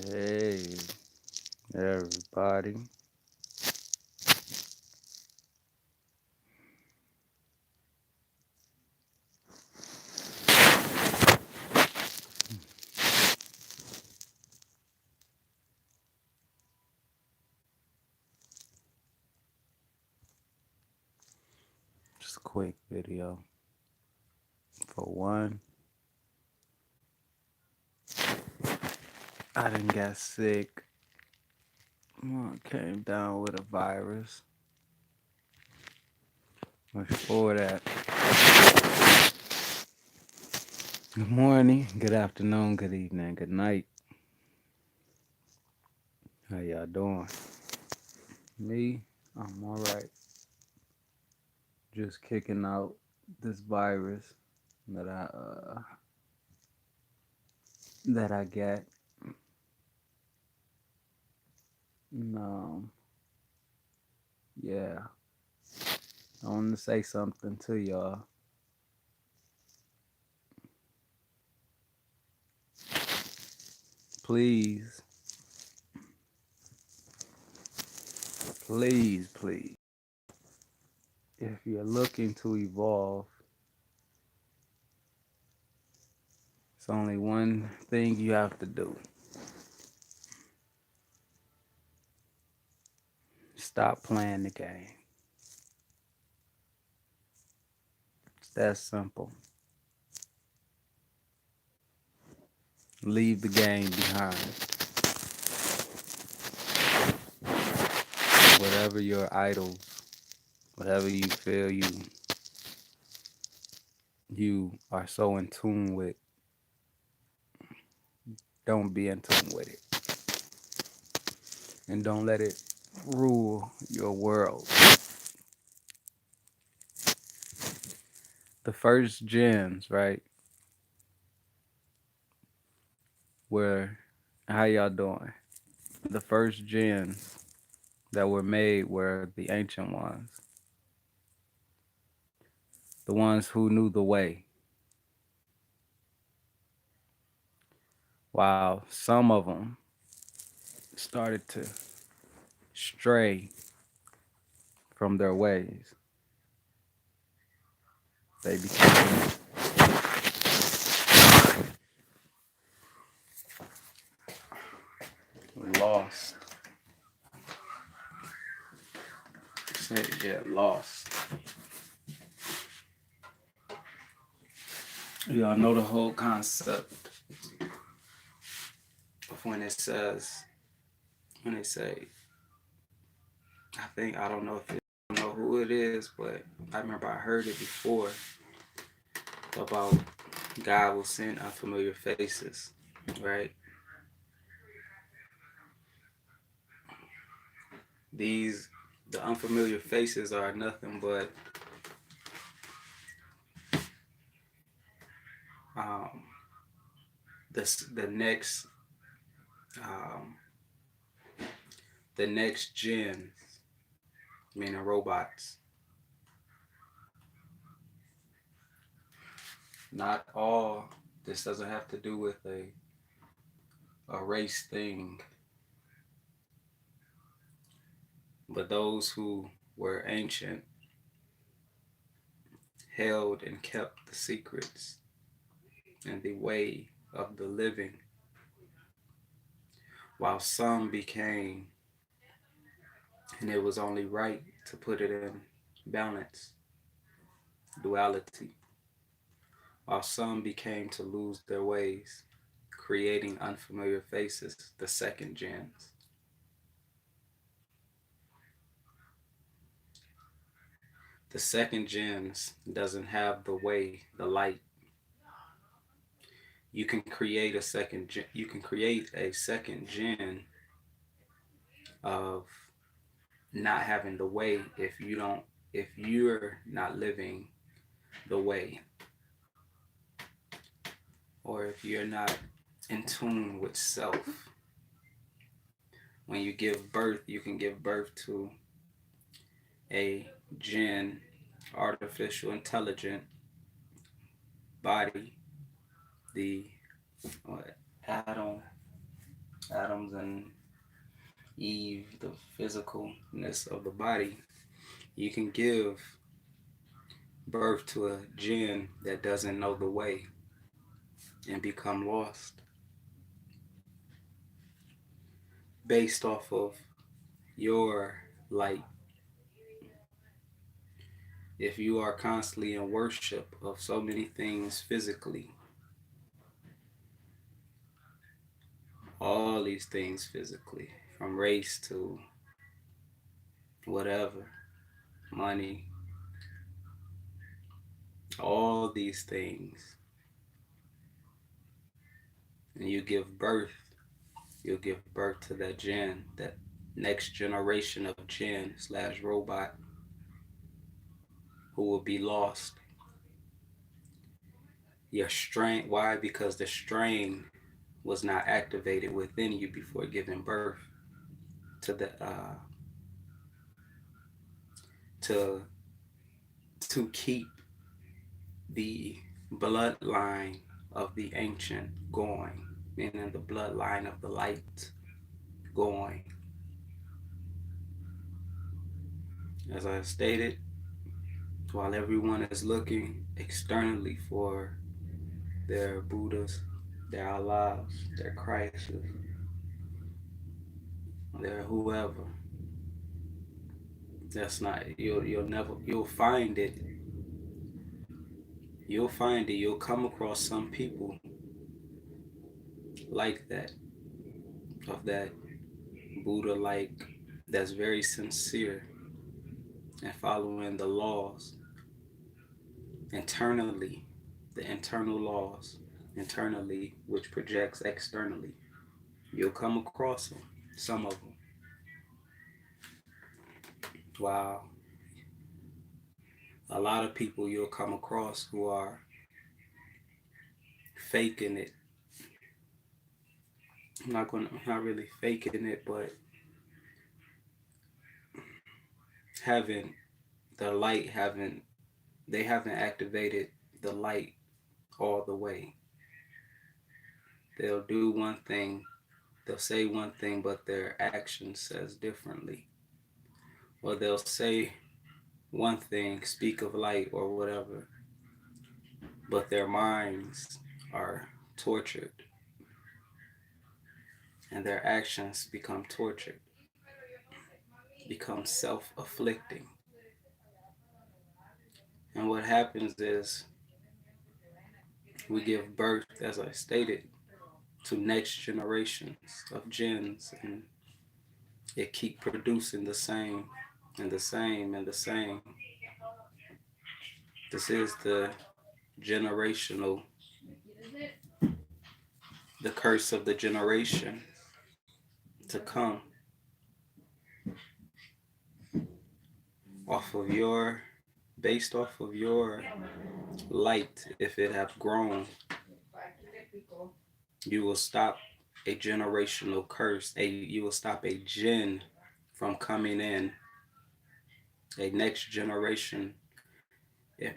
Hey, everybody. Just a quick video. For one, I didn't get sick. I came down with a virus. Before that, good morning, good afternoon, good evening, good night. How y'all doing? Me, I'm all right. Just kicking out this virus that I get. And, yeah, I want to say something to y'all. Please, please, if you're looking to evolve, it's only one thing you have to do. Stop playing the game. It's that simple. Leave the game behind. Whatever your idols, whatever you feel you are so in tune with, don't be in tune with it. And don't let it rule your world. The first gens, right? Were, how y'all doing? The first gens that were made were the ancient ones. The ones who knew the way. While some of them started to stray from their ways, they became lost. Yeah, lost. Y'all know the whole concept of when they say, I don't know if I don't know who it is, but I remember I heard it before about God will send unfamiliar faces, right? The unfamiliar faces are nothing but um, the next um, the next gen, meaning robots. Not all. This doesn't have to do with a race thing, but those who were ancient held and kept the secrets and the way of the living, while some became, and it was only right to put it in balance, duality, while some became to lose their ways, creating unfamiliar faces, the second gens. The second gens doesn't have the way, the light. You can create a second gen of not having the way if you're not living the way, or if you're not in tune with self. When you give birth, you can give birth to a gen, artificial intelligent body, the what, Adam Adam's and Eve, the physicalness of the body, you can give birth to a jinn that doesn't know the way and become lost based off of your light. If you are constantly in worship of so many things physically, all these things physically, from race to whatever, money, all these things, and you give birth, you'll give birth to that jinn, that next generation of jinn slash robot who will be lost. Your strain, why? Because the strain was not activated within you before giving birth to the to to keep the bloodline of the ancient going, meaning the bloodline of the light going. As I stated, while everyone is looking externally for their Buddhas, their Allahs, their Christs, their whoever, that's not, you'll never, you'll find it. You'll find it. You'll come across some people like that, of that Buddha like, that's very sincere and following the laws internally, the internal laws internally, which projects externally. You'll come across them, some of them. Wow. A lot of people you'll come across who are faking it. Not really faking it, but having the light, they haven't activated the light all the way. They'll do one thing, they'll say one thing, but their action says differently. Or they'll say one thing, speak of light or whatever, but their minds are tortured and their actions become tortured, become self-afflicting. And what happens is we give birth, as I stated, to next generations of jinns, and it keep producing the same and the same and the same. This is the generational, the curse of the generation to come off of your, based off of your light. If it have grown, you will stop a generational curse. You will stop a jinn from coming in, a next generation. Yeah.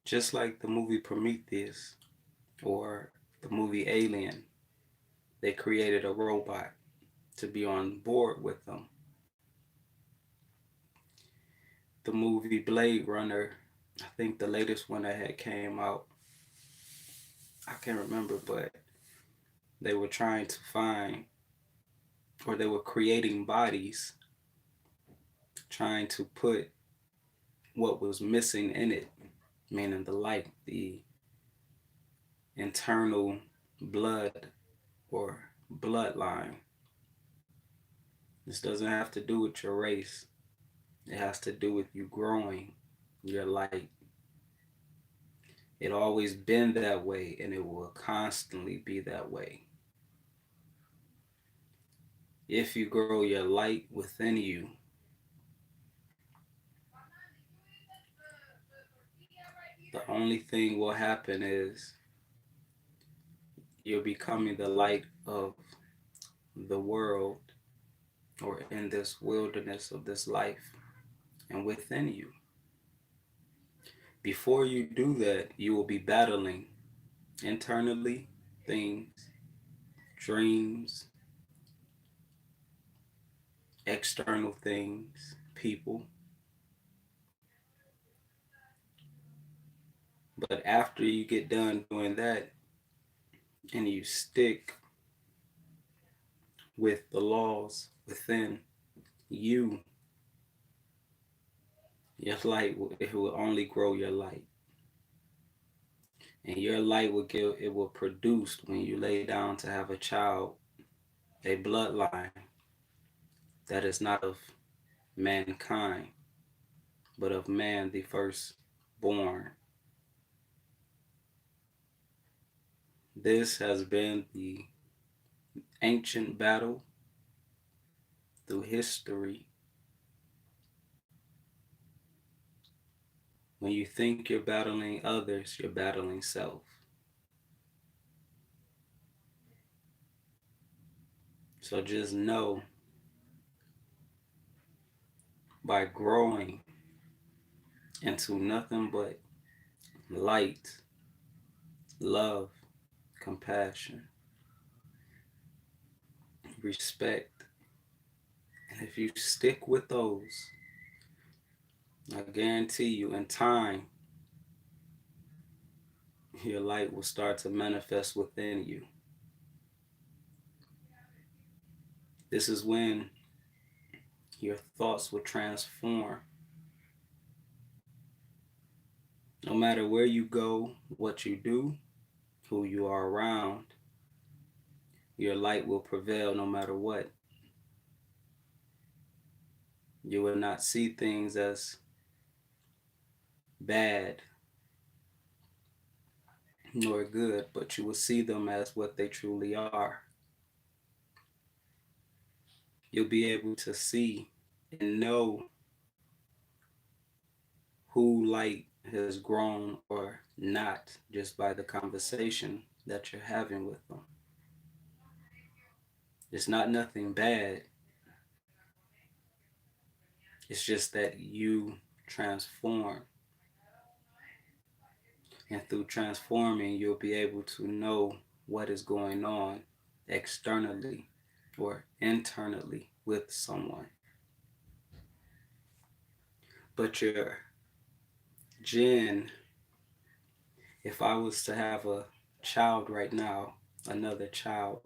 Just like the movie Prometheus or the movie Alien, they created a robot to be on board with them. The movie Blade Runner, I think the latest one that had came out, I can't remember, but they were trying to find, or they were creating bodies, trying to put what was missing in it, meaning the light, the internal blood or bloodline. This doesn't have to do with your race. It has to do with you growing your light. It always been that way, and it will constantly be that way. If you grow your light within you, the only thing will happen is you're becoming the light of the world, or in this wilderness of this life and within you. Before you do that, you will be battling internally things dreams, external things, people. But after you get done doing that and you stick with the laws within you, your light it will only grow your light. And your light will produce when you lay down to have a child, a bloodline that is not of mankind, but of man the first born. This has been the ancient battle through history. When you think you're battling others, you're battling self. So just know, by growing into nothing but light, love, compassion, respect, and if you stick with those, I guarantee you in time, your light will start to manifest within you. This is when your thoughts will transform. No matter where you go, what you do, who you are around, your light will prevail no matter what. You will not see things as bad nor good, but you will see them as what they truly are. You'll be able to see and know who light has grown or not just by the conversation that you're having with them. It's not nothing bad. It's just that you transform. And through transforming, you'll be able to know what is going on externally or internally with someone. But your Jen, if I was to have a child right now, another child,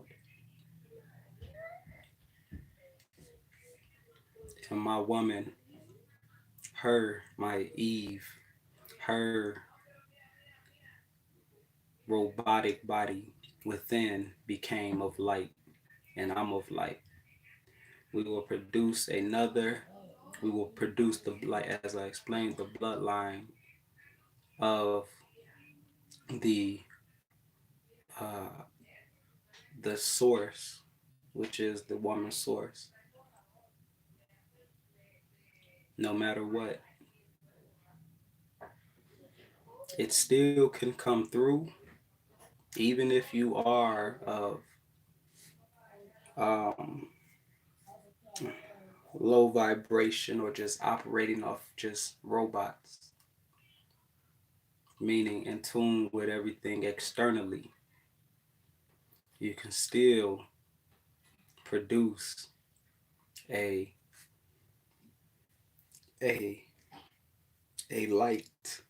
and my woman, her, my Eve, her robotic body within became of light, and I'm of light. We will produce another, we will produce the, like as I explained, the bloodline of the uh, the source, which is the woman's source. No matter what, it still can come through, even if you are of um, low vibration or just operating off just robots, meaning in tune with everything externally. You can still produce a a a light,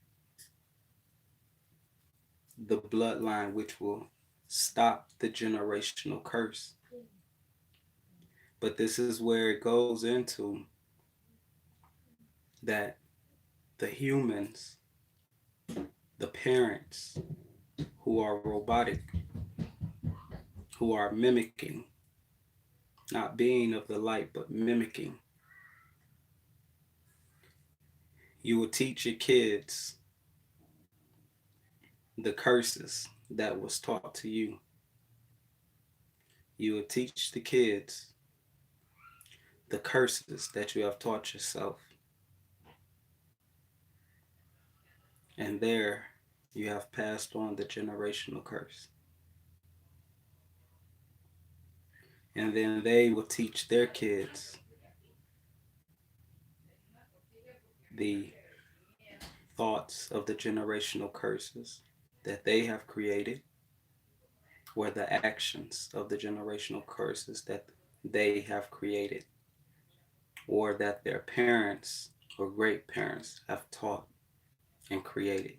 the bloodline which will stop the generational curse. But this is where it goes into that the humans, the parents who are robotic, who are mimicking, not being of the light, but mimicking. You will teach your kids the curses that was taught to you. You will teach the kids the curses that you have taught yourself. And there you have passed on the generational curse. And then they will teach their kids the thoughts of the generational curses that they have created or the actions of the generational curses that they have created or that their parents or great parents have taught and created.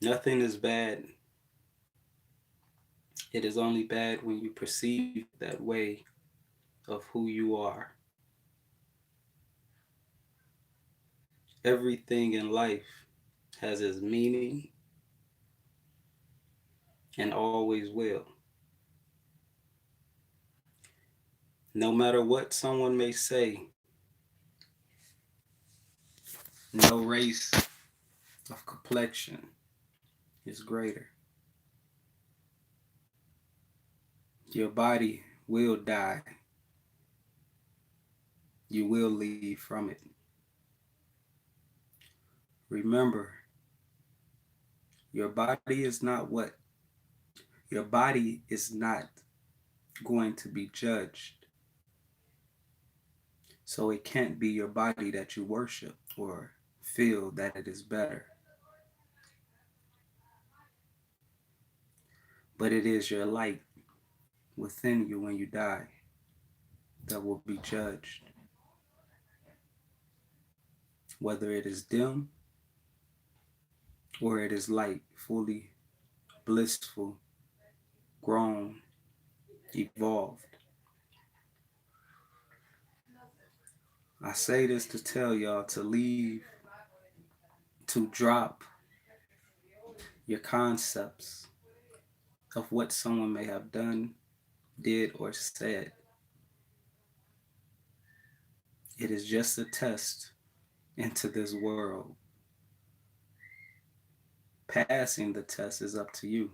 Nothing is bad. It is only bad when you perceive that way of who you are. Everything in life has its meaning and always will. No matter what someone may say, no race of complexion is greater. Your body will die. You will leave from it. Remember, your body is not what? Your body is not going to be judged. So it can't be your body that you worship or feel that it is better. But it is your light within you when you die that will be judged. Whether it is dim or it is light, fully blissful, grown, evolved. I say this to tell y'all to leave, to drop your concepts of what someone may have done, did, or said. It is just a test into this world. Passing the test is up to you.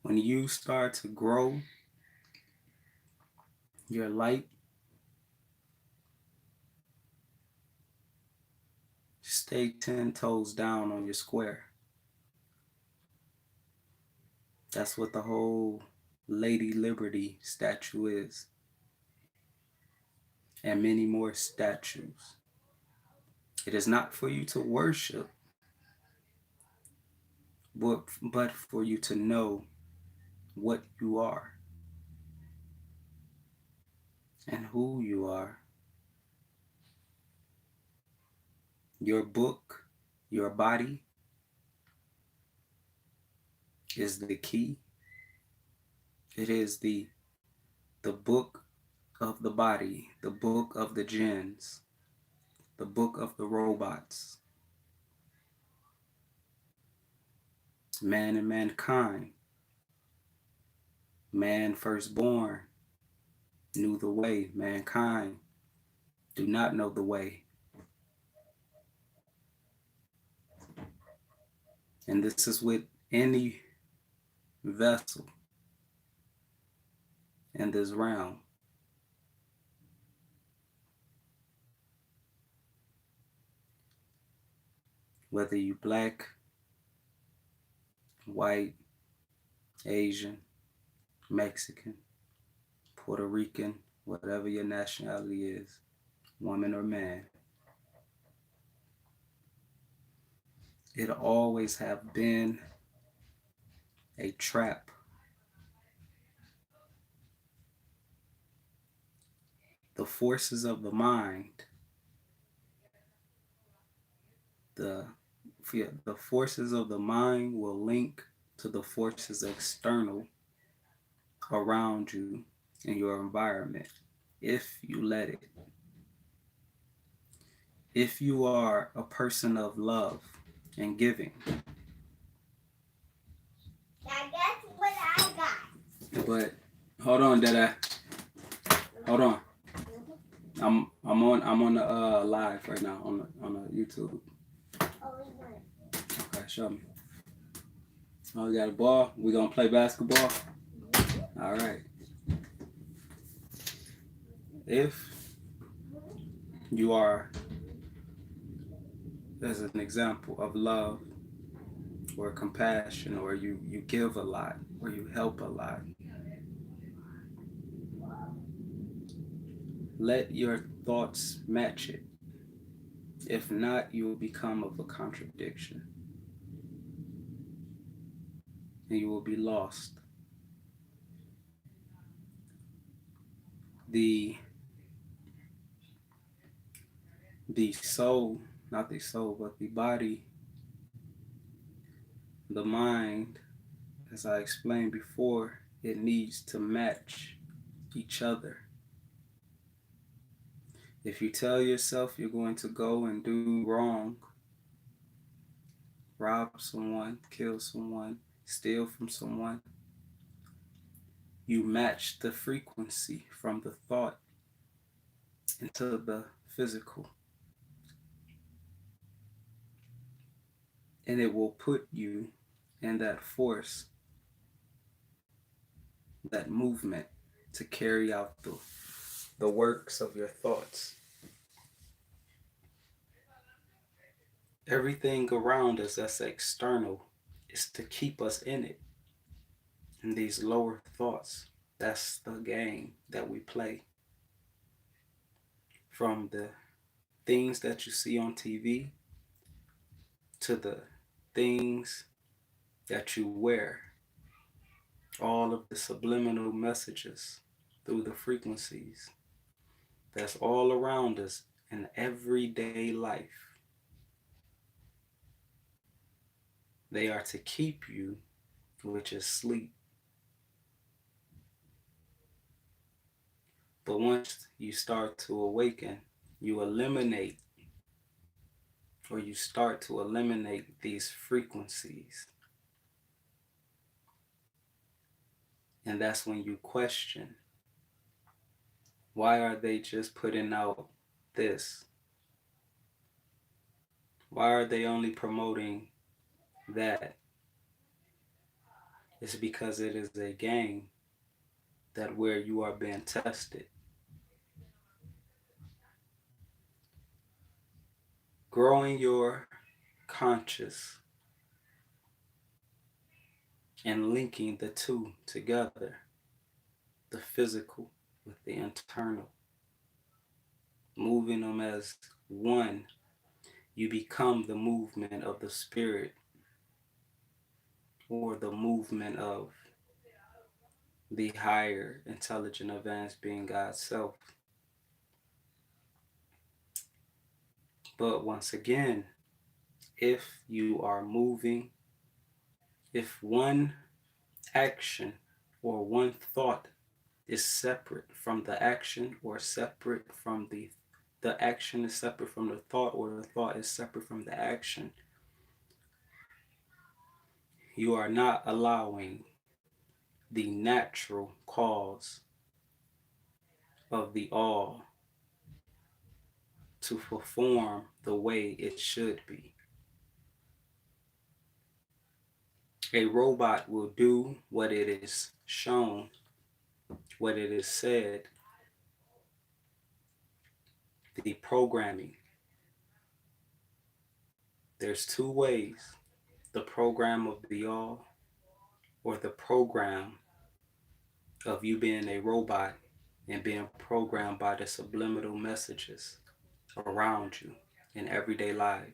When you start to grow your light, stay 10 toes down on your square. That's what the whole Lady Liberty statue is. And many more statues. It is not for you to worship, but for you to know what you are and who you are. Your book, your body is the key. It is the book of the body, the book of the jinns, the book of the robots. Man and mankind, man firstborn, knew the way. Mankind do not know the way. And this is with any vessel in this realm. Whether you black, white, Asian, Mexican, Puerto Rican, whatever your nationality is, woman or man, it always have been a trap. The forces of the mind, the forces of the mind will link to the forces external around you in your environment if you let it. If you are a person of love and giving, that's what I got. But hold on, Dada. Hold on. I'm on the live right now on the YouTube. Okay, show me. Oh, we got a ball. We gonna play basketball? All right. If you are, as an example of love or compassion, or you give a lot, or you help a lot, let your thoughts match it. If not, you will become of a contradiction and you will be lost. The soul, not the soul, but the body, the mind, as I explained before, it needs to match each other. If you tell yourself you're going to go and do wrong, rob someone, kill someone, steal from someone, you match the frequency from the thought into the physical. And it will put you in that force, that movement to carry out the works of your thoughts. Everything around us that's external is to keep us in it. And these lower thoughts, that's the game that we play. From the things that you see on TV to the things that you wear, all of the subliminal messages through the frequencies that's all around us in everyday life. They are to keep you, which is sleep. But once you start to awaken, you eliminate or you start to eliminate these frequencies. And that's when you question, why are they just putting out this? Why are they only promoting that? It's because it is a game that where you are being tested. Growing your conscious and linking the two together, the physical with the internal, moving them as one, you become the movement of the spirit or the movement of the higher intelligent advanced being God's self. But once again, if you are moving, if one action or one thought is separate from the action or separate from the action is separate from the thought or the thought is separate from the action, you are not allowing the natural cause of the all to perform the way it should be. A robot will do what it is shown, what it is said, the programming. There's two ways: the program of the all or the program of you being a robot and being programmed by the subliminal messages around you in everyday life.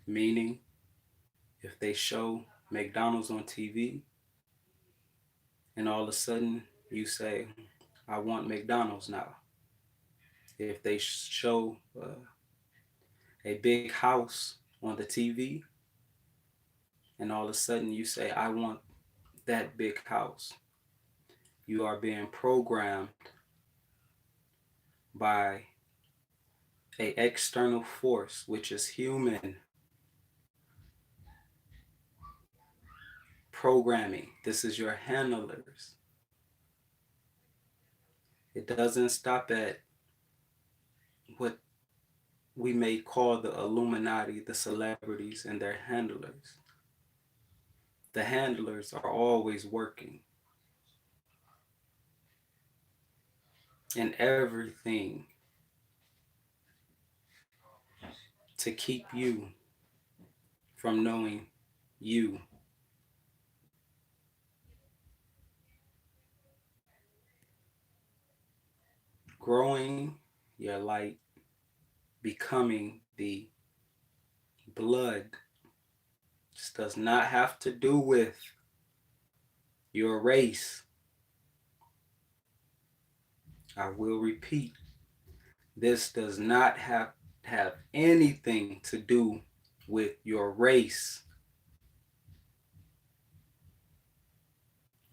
Meaning, if they show McDonald's on TV and all of a sudden you say, I want McDonald's now. If they show a big house on the TV and all of a sudden you say, I want that big house, you are being programmed by a external force, which is human programming. This is your handlers. It doesn't stop at what we may call the Illuminati, the celebrities and their handlers. The handlers are always working. And everything to keep you from knowing you. Growing your light becoming the blood. This does not have to do with your race. I will repeat, this does not have anything to do with your race.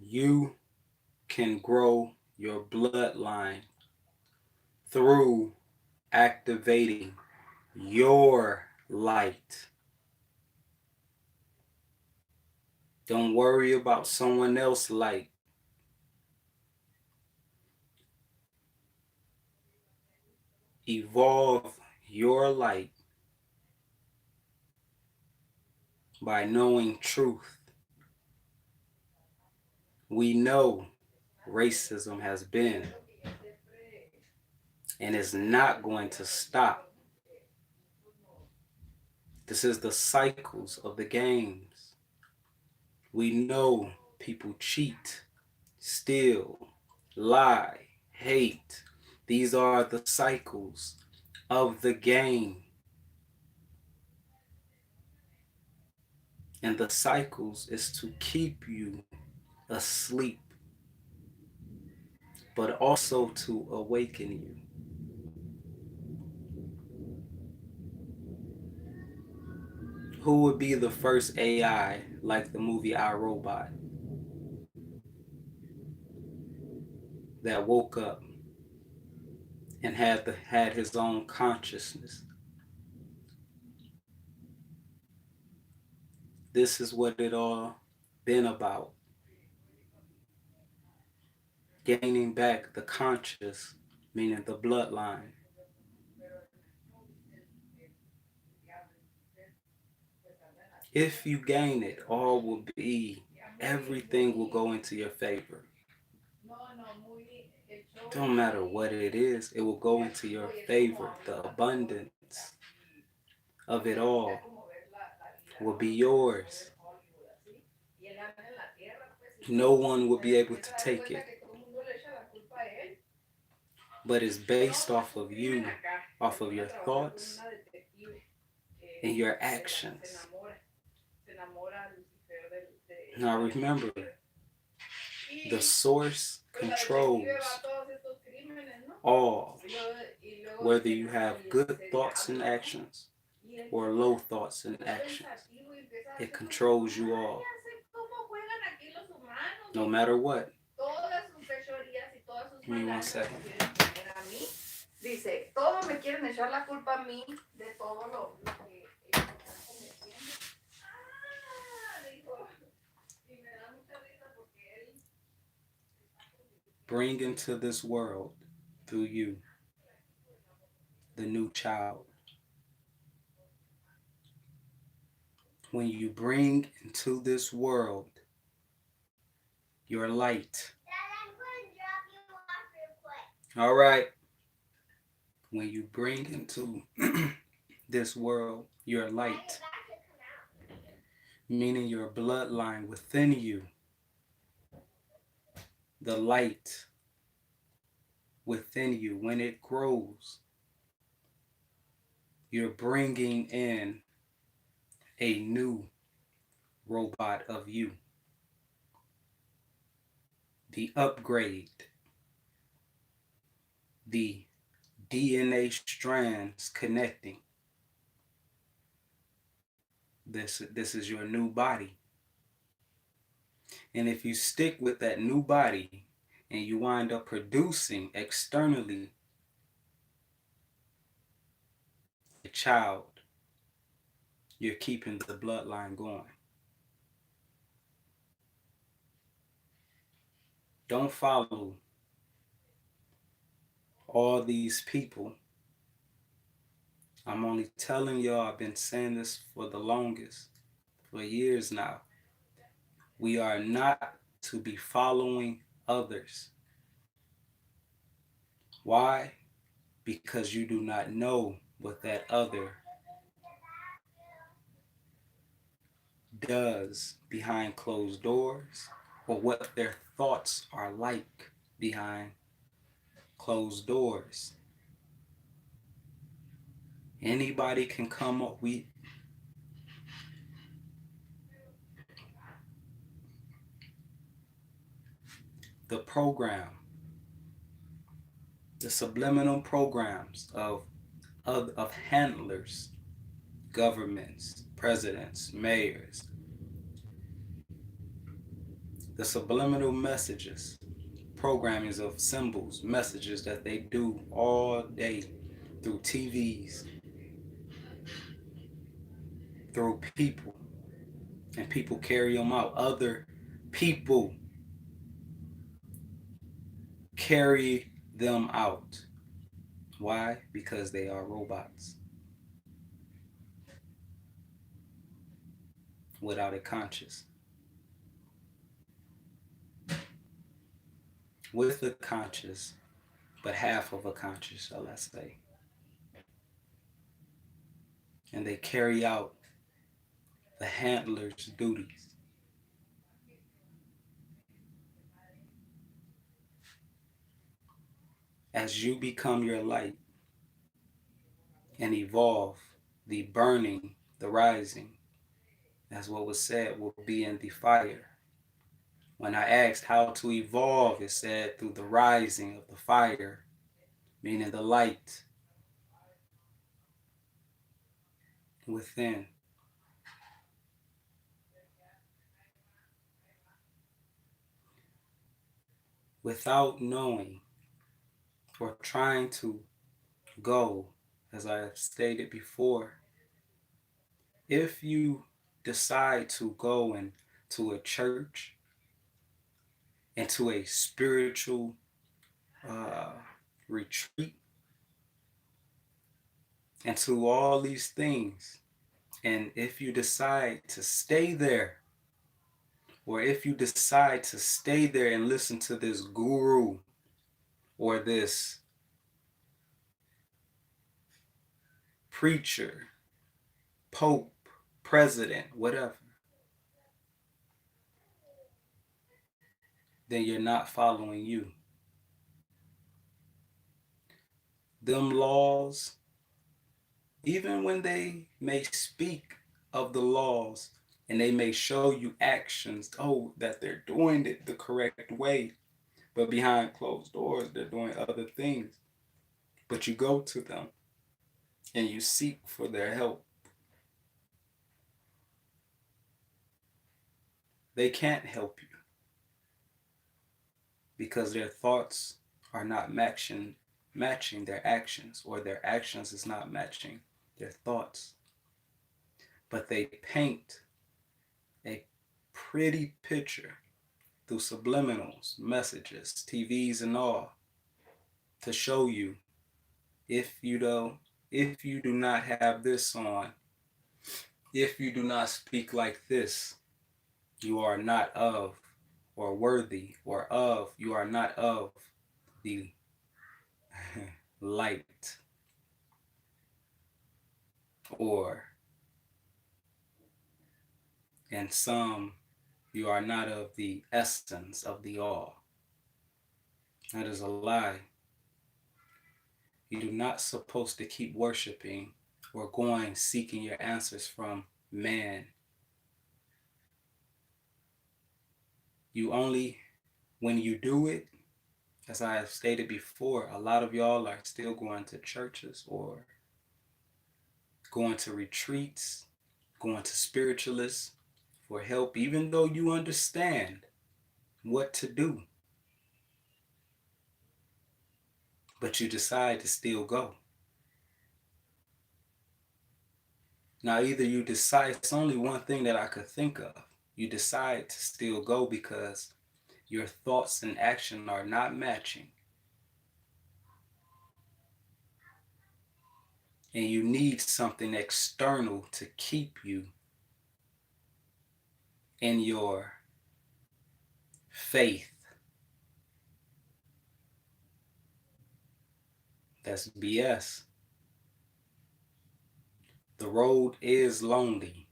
You can grow your bloodline through activating your light. Don't worry about someone else's light. Evolve your light by knowing truth. We know racism has been and is not going to stop. This is the cycles of the games. We know people cheat, steal, lie, hate. These are the cycles of the game. And the cycles is to keep you asleep, but also to awaken you. Who would be the first AI like the movie I, Robot that woke up and had his own consciousness? This is what it all been about. Gaining back the conscious, meaning the bloodline. If you gain it, all will be, everything will go into your favor. Don't matter what it is, it will go into your favor. The abundance of it all will be yours. No one will be able to take it. But it's based off of you, off of your thoughts and your actions. Now remember, the source controls all, whether you have good thoughts and actions or low thoughts and actions. It controls you all. No matter what. Give me 1 second. Dice, todos me quieren echar la culpa a mí de todo lo que están cometiendo. Dijo, y me da mucha risa porque él bring into this world through you the new child. When you bring into this world your light. All right. When you bring into this world your light, meaning your bloodline within you, the light within you, when it grows, you're bringing in a new robot of you. The upgrade, the DNA strands connecting. This is your new body. And if you stick with that new body and you wind up producing externally a child, you're keeping the bloodline going. Don't follow all these people. I'm only telling y'all, I've been saying this for the longest, for years now. We are not to be following others. Why? Because you do not know what that other does behind closed doors, or what their thoughts are like behind closed doors. Anybody can come up. The program, the subliminal programs of handlers, governments, presidents, mayors, the subliminal messages, programmings of symbols, messages that they do all day through TVs, through people, and people carry them out. Other people carry them out. Why? Because they are robots without a conscious. With a conscious, but half of a conscious, shall I say. And they carry out the handler's duties. As you become your light and evolve, the burning, the rising, as what was said, will be in the fire. When I asked how to evolve, it said through the rising of the fire, meaning the light within. Without knowing or trying to go, as I have stated before, if you decide to go into a church, into a spiritual uh, retreat, into all these things, and if you decide to stay there, or if you decide to stay there and listen to this guru or this preacher, pope, president, whatever, then you're not following you. Them laws, even when they may speak of the laws and they may show you actions, oh, that they're doing it the correct way, but behind closed doors, they're doing other things. But you go to them and you seek for their help. They can't help you because their thoughts are not matching their actions, or their actions is not matching their thoughts. But they paint a pretty picture through subliminals, messages, TVs and all, to show you if you do not have this on, if you do not speak like this, you are not of, or worthy, or of, you are not of the light, or in some, you are not of the essence of the all. That is a lie. You do not supposed to keep worshiping or going seeking your answers from man. You only, when you do it, as I have stated before, a lot of y'all are still going to churches or going to retreats, going to spiritualists for help, even though you understand what to do. But you decide to still go. Now, either you decide, it's only one thing that I could think of. You decide to still go because your thoughts and action are not matching. And you need something external to keep you in your faith. That's BS. The road is lonely.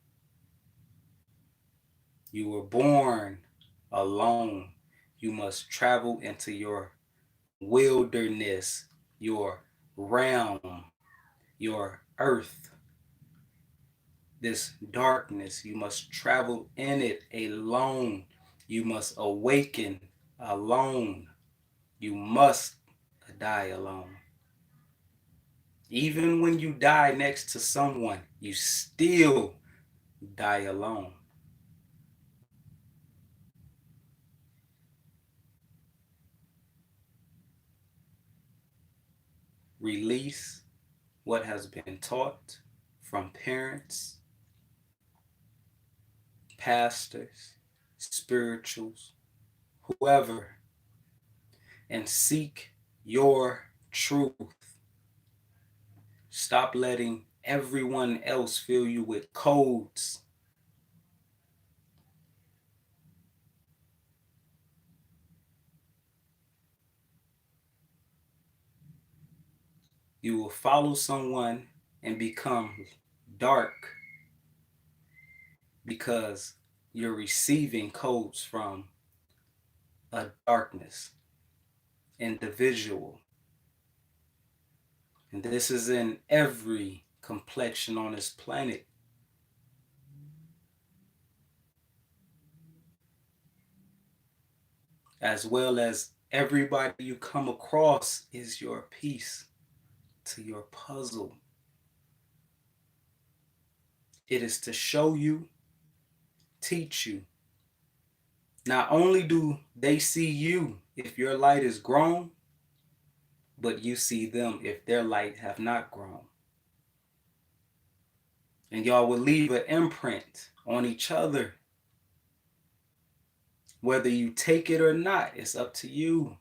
You were born alone. You must travel into your wilderness, your realm, your earth, this darkness. You must travel in it alone. You must awaken alone. You must die alone. Even when you die next to someone, you still die alone. Release what has been taught from parents, pastors, spirituals, whoever, and seek your truth. Stop letting everyone else fill you with codes. You will follow someone and become dark because you're receiving codes from a darkness individual. And this is in every complexion on this planet. As well as everybody you come across is your piece to your puzzle. It is to show you, teach you. Not only do they see you if your light is grown, but you see them if their light have not grown. And y'all will leave an imprint on each other. Whether you take it or not, it's up to you.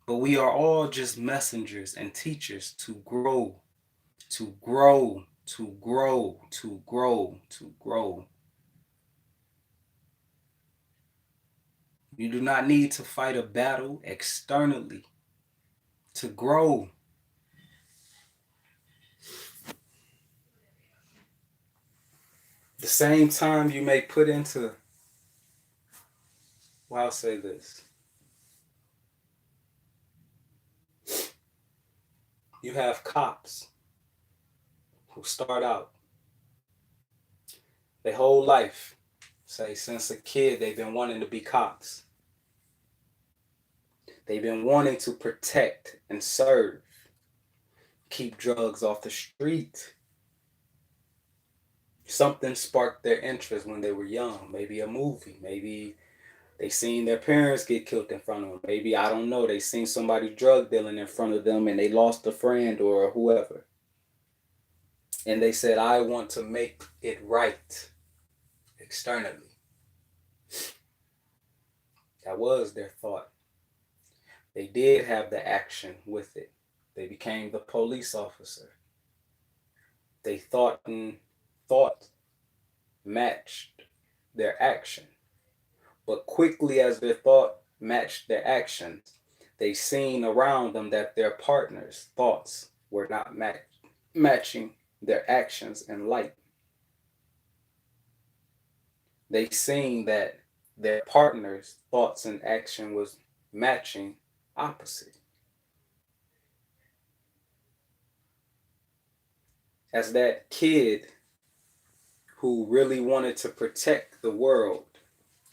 But we are all just messengers and teachers to grow, to grow, to grow, to grow, to grow. You do not need to fight a battle externally to grow. The same time you may put into, well, I'll say this. You have cops who start out their whole life, say since a kid, they've been wanting to be cops. They've been wanting to protect and serve, keep drugs off the street. Something sparked their interest when they were young. Maybe a movie, maybe they seen their parents get killed in front of them. Maybe, I don't know, they seen somebody drug dealing in front of them and they lost a friend or whoever. And they said, I want to make it right externally. That was their thought. They did have the action with it. They became the police officer. They thought and thought matched their action. But quickly as their thought matched their actions, they seen around them that their partners' thoughts were not matching their actions and light. They seen that their partner's thoughts and action was matching opposite. As that kid who really wanted to protect the world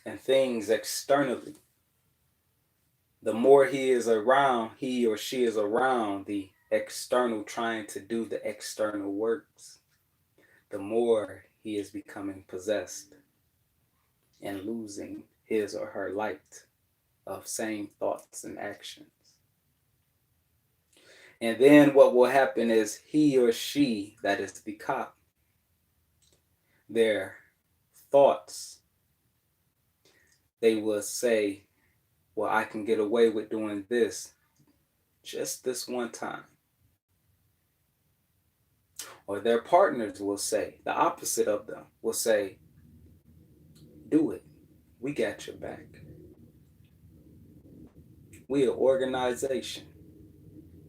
and things externally, the more he or she is around the external, trying to do the external works, the more he is becoming possessed and losing his or her light of same thoughts and actions. And then what will happen is he or she, that is the cop, their thoughts, they will say, well, I can get away with doing this just this one time. Or their partners will say, the opposite of them will say, do it. We got your back. We an organization.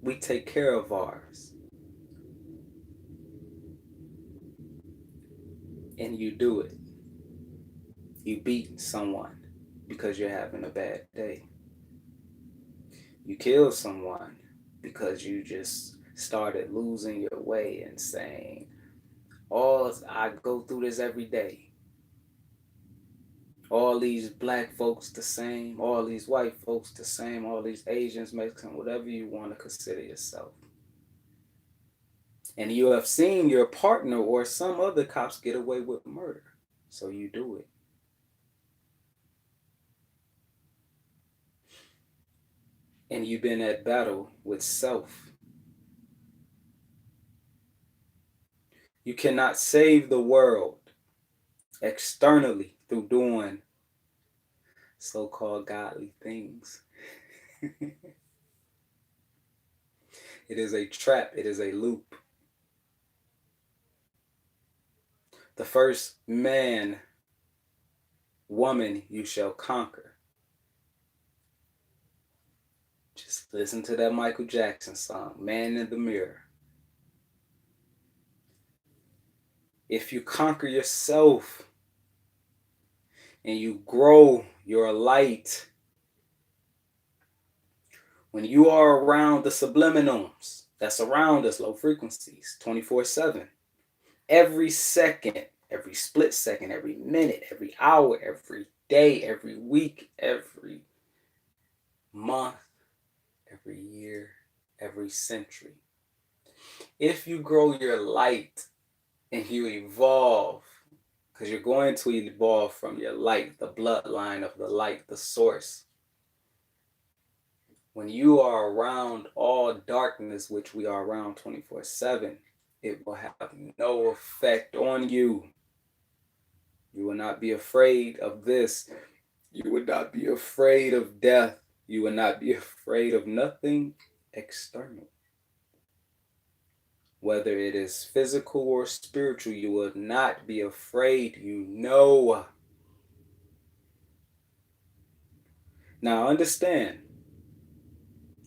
We take care of ours. And you do it. You beat someone because you're having a bad day. You kill someone because you just started losing your way and saying, "Oh, I go through this every day. All these black folks the same, all these white folks the same, all these Asians, Mexicans, whatever you want to consider yourself." And you have seen your partner or some other cops get away with murder, so you do it. And you've been at battle with self. You cannot save the world externally through doing so-called godly things. It is a trap. It is a loop. The first man, woman you shall conquer. Just listen to that Michael Jackson song, Man in the Mirror. If you conquer yourself and you grow your light, when you are around the subliminals that's around us, low frequencies, 24/7, every second, every split second, every minute, every hour, every day, every week, every month, every year, every century. If you grow your light and you evolve, because you're going to evolve from your light, the bloodline of the light, the source. When you are around all darkness, which we are around 24/7, it will have no effect on you. You will not be afraid of this. You would not be afraid of death. You will not be afraid of nothing external. Whether it is physical or spiritual, you will not be afraid. You know. Now understand,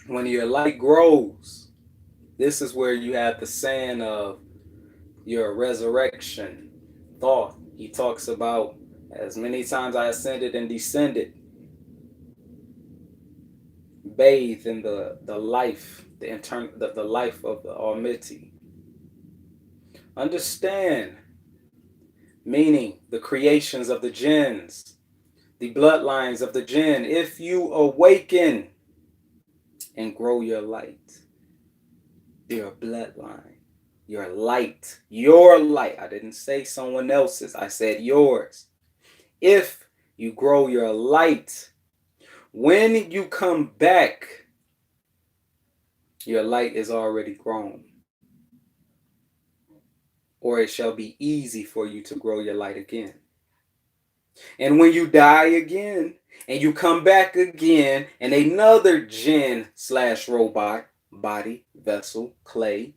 when your light grows, this is where you have the saying of your resurrection thought. He talks about, as many times I ascended and descended, bathe in the life, the life of the Almighty. Understand, meaning the creations of the jinns, the bloodlines of the jinn. If you awaken and grow your light, your bloodline, your light, I didn't say someone else's, I said yours. If you grow your light, when you come back, your light is already grown. Or it shall be easy for you to grow your light again. And when you die again, and you come back again, and another jinn / robot, body, vessel, clay,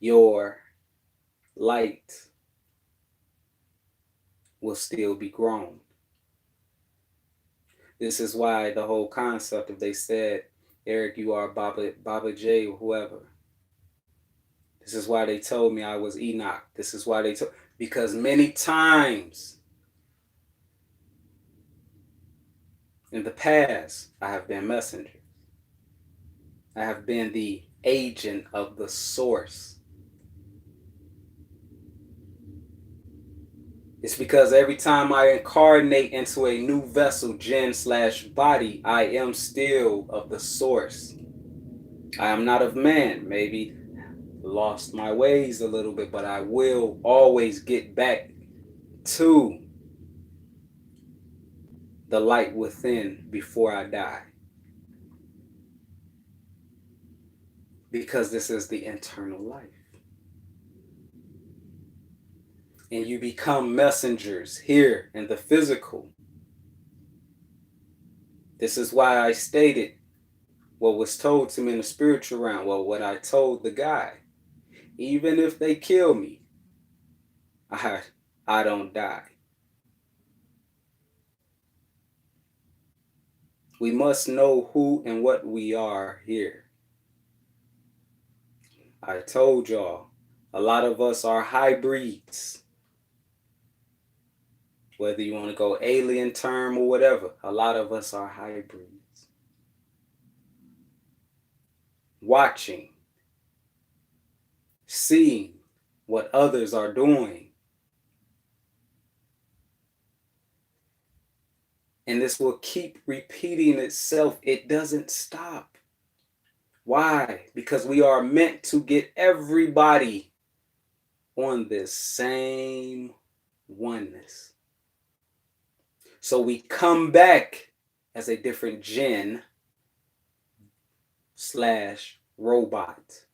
your light will still be grown. This is why the whole concept, if they said, Eric, you are Baba J or whoever. This is why they told me I was Enoch. This is why they told, because many times in the past, I have been messenger. I have been the agent of the source. It's because every time I incarnate into a new vessel, jinn / body, I am still of the source. I am not of man. Maybe lost my ways a little bit, but I will always get back to the light within before I die. Because this is the internal life. And you become messengers here in the physical. This is why I stated what was told to me in the spiritual realm. Well, what I told the guy, even if they kill me, I don't die. We must know who and what we are here. I told y'all, a lot of us are hybrids. Whether you want to go alien term or whatever, a lot of us are hybrids. watching, seeing what others are doing. And this will keep repeating itself. It doesn't stop. Why? Because we are meant to get everybody on this same oneness. So we come back as a different jinn / robot,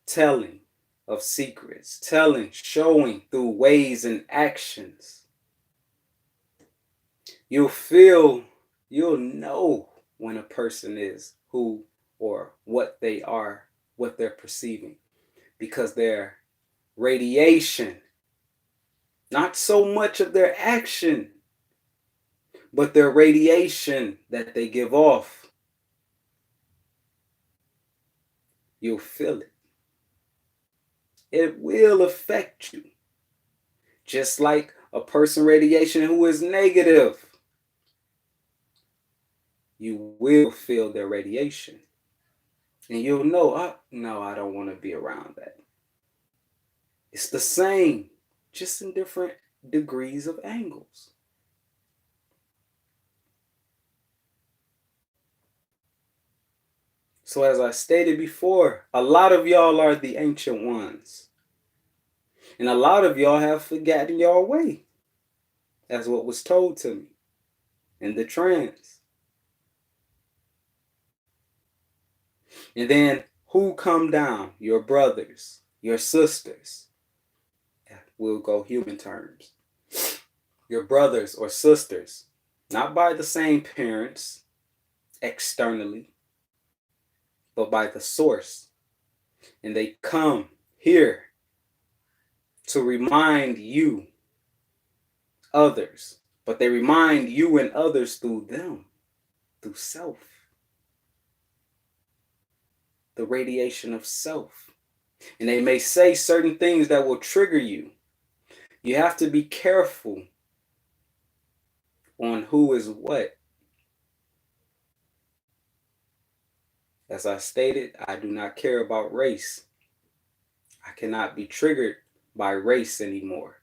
telling of secrets, telling, showing through ways and actions. You'll know when a person is who or what they are, what they're perceiving, because their radiation, not so much of their action, but their radiation that they give off, you'll feel it. It will affect you. Just like a person radiation who is negative, you will feel their radiation. And you'll know, oh, no, I don't want to be around that. It's the same, just in different degrees of angles. So as I stated before, a lot of y'all are the ancient ones. And a lot of y'all have forgotten your way. That's what was told to me in the trance. And then who come down? Your brothers, your sisters. We'll go human terms. Your brothers or sisters, not by the same parents externally, but by the source. And they come here to remind you others, but they remind you and others through them, through self, the radiation of self. And they may say certain things that will trigger you. You have to be careful on who is what. As I stated, I do not care about race. I cannot be triggered by race anymore.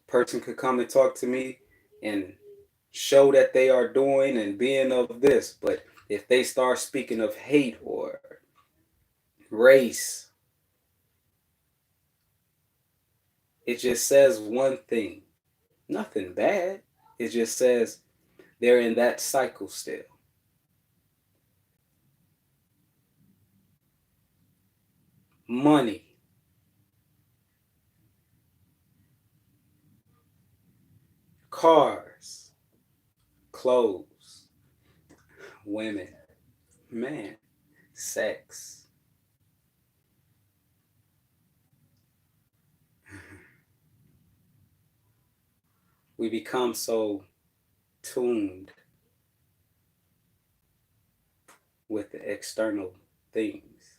A person could come and talk to me and show that they are doing and being of this, but if they start speaking of hate or race, it just says one thing. Nothing bad. It just says they're in that cycle still. Money, cars, clothes, women, man, sex. We become so tuned with the external things.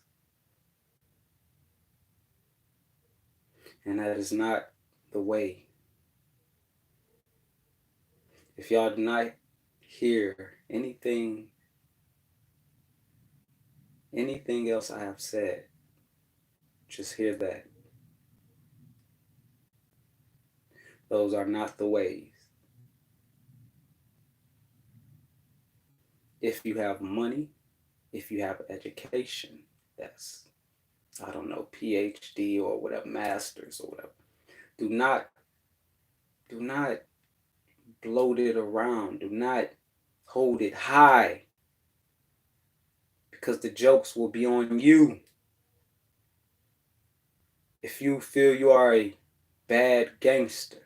And that is not the way. If y'all do not hear anything else I have said, just hear that. Those are not the ways. If you have money, if you have education, that's, I don't know, PhD or whatever, masters or whatever, do not bloat it around. Do not hold it high, because the jokes will be on you. If you feel you are a bad gangster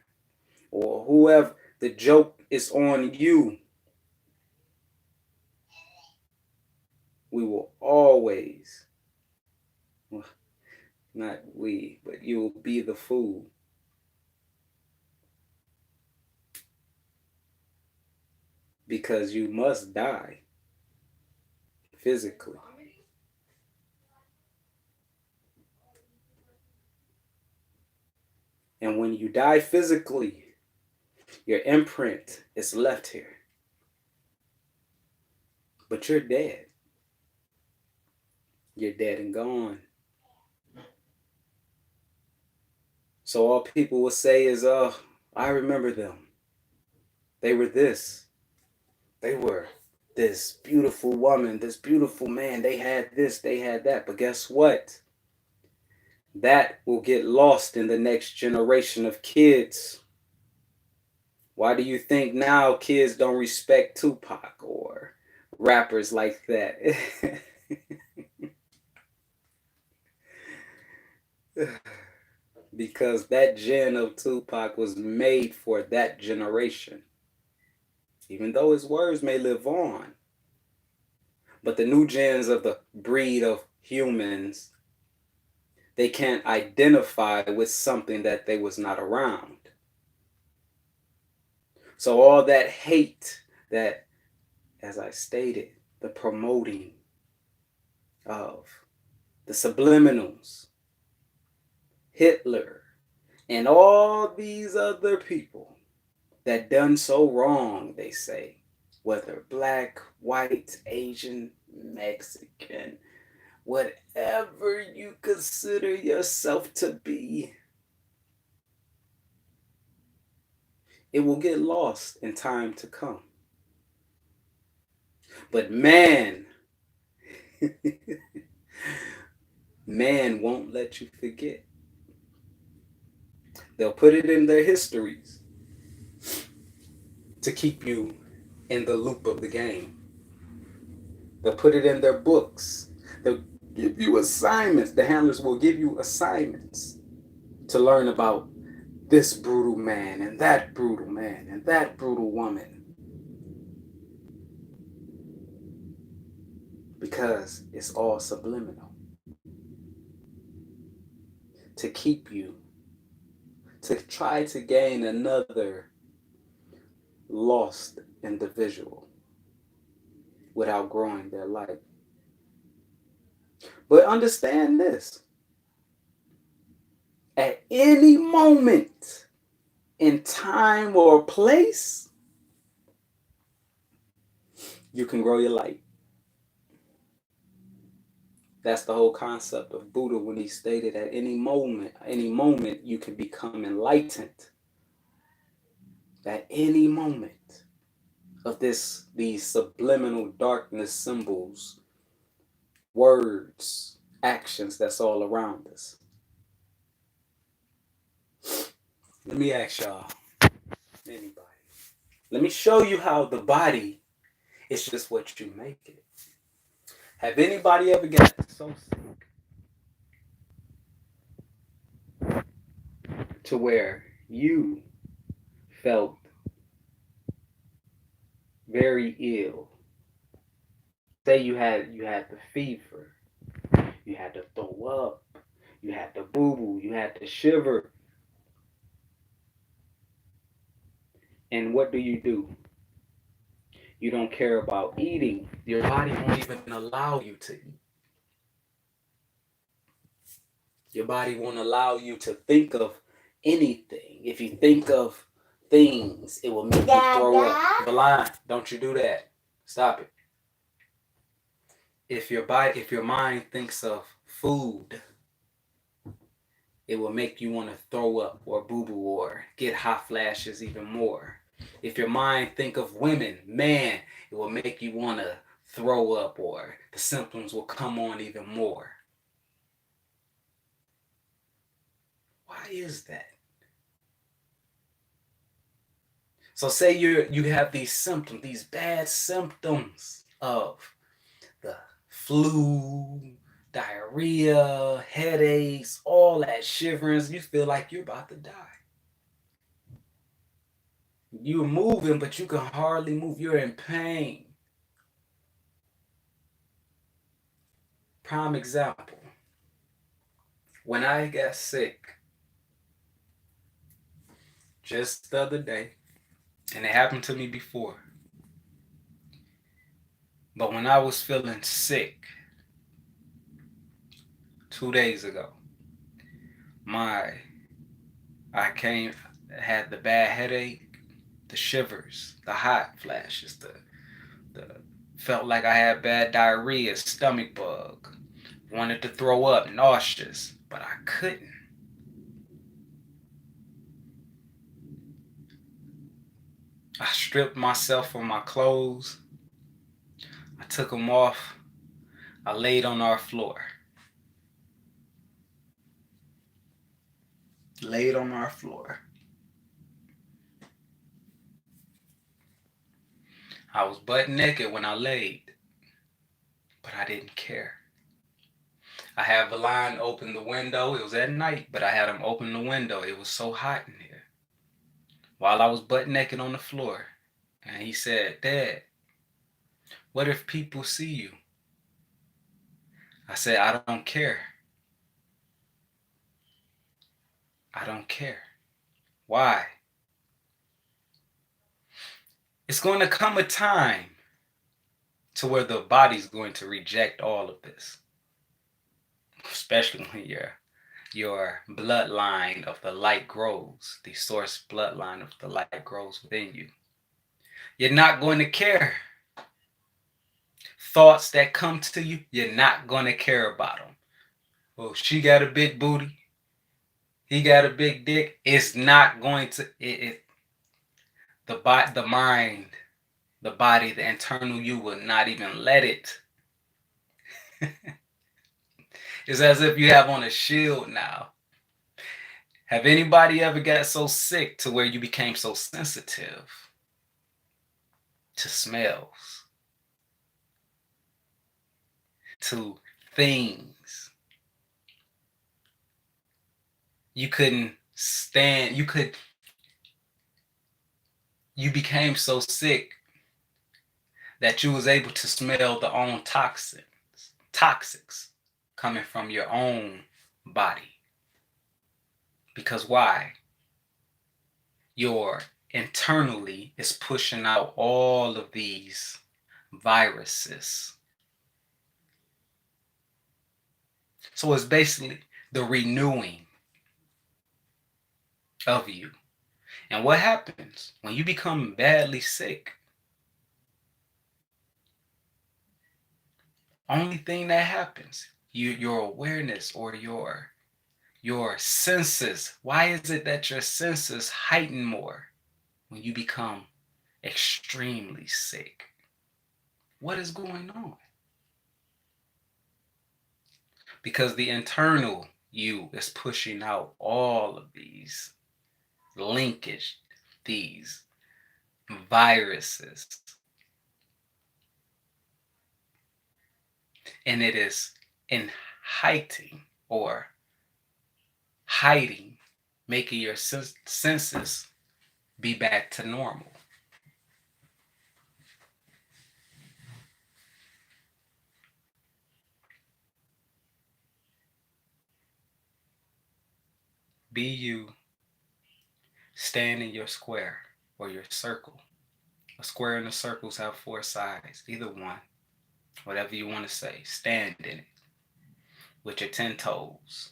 or whoever, the joke is on you. We will always, well, not we, but you will be the fool. Because you must die physically. And when you die physically, your imprint is left here. But you're dead. You're dead and gone. So all people will say is, oh, I remember them. They were this. They were this beautiful woman, this beautiful man. They had this, they had that. But guess what? That will get lost in the next generation of kids. Why do you think now kids don't respect Tupac or rappers like that? Because that gen of Tupac was made for that generation. Even though his words may live on. But the new gens of the breed of humans, they can't identify with something that they was not around. So all that hate, that, as I stated, the promoting of the subliminals, Hitler, and all these other people that done so wrong, they say, whether black, white, Asian, Mexican, whatever you consider yourself to be, it will get lost in time to come. But man, man won't let you forget. They'll put it in their histories to keep you in the loop of the game. They'll put it in their books. They'll give you assignments. The handlers will give you assignments to learn about this brutal man and that brutal man and that brutal woman. Because it's all subliminal. To keep you, to try to gain another lost individual without growing their life. But understand this. At any moment in time or place, you can grow your light. That's the whole concept of Buddha when he stated at any moment you can become enlightened. At any moment of these subliminal darkness symbols, words, actions that's all around us. Let me ask y'all, anybody. Let me show you how the body is just what you make it. Have anybody ever got so sick to where you felt very ill? Say you had the fever, you had to throw up, you had to boo-boo, you had to shiver. And what do? You don't care about eating. Your body won't even allow you to eat. Your body won't allow you to think of anything. If you think of things, it will make you throw up. Blind, don't you do that. Stop it. If your mind thinks of food, it will make you want to throw up or boo-boo or get hot flashes even more. If your mind think of women, man, it will make you want to throw up or the symptoms will come on even more. Why is that? So say you have these symptoms, these bad symptoms of the flu, diarrhea, headaches, all that shivering, you feel like you're about to die. You're moving, but you can hardly move. You're in pain. Prime example. When I got sick, just the other day, and it happened to me before, but when I was feeling sick 2 days ago, I had the bad headache, the shivers, the hot flashes, the Felt like I had bad diarrhea, stomach bug. Wanted to throw up, nauseous, but I couldn't. I stripped myself of my clothes. I took them off. I laid on our floor. Laid on our floor. I was butt naked when I laid, but I didn't care. I had Valon open the window. It was at night, but I had him open the window. It was so hot in here. While I was butt naked on the floor. And he said, Dad, what if people see you? I said, I don't care. I don't care. Why? It's going to come a time to where the body's going to reject all of this. Especially when your bloodline of the light grows, the source bloodline of the light grows within you. You're not going to care. Thoughts that come to you, you're not going to care about them. Oh, she got a big booty. He got a big dick. It's not going to, the mind, the body, the internal you will not even let it. It's as if you have on a shield now. Have anybody ever got so sick to where you became so sensitive to smells, to things? You couldn't stand, you became so sick that you was able to smell the own toxics coming from your own body. Because why? Your internally is pushing out all of these viruses. So it's basically the renewing of you. And what happens when you become badly sick? Only thing that happens, your awareness or your senses. Why is it that your senses heighten more when you become extremely sick? What is going on? Because the internal you is pushing out all of these linkage, these viruses. And it is in hiding, making your senses be back to normal. Be you. Stand in your square or your circle. A square and the circles have 4 sides, either one. Whatever you want to say, stand in it with your 10 toes.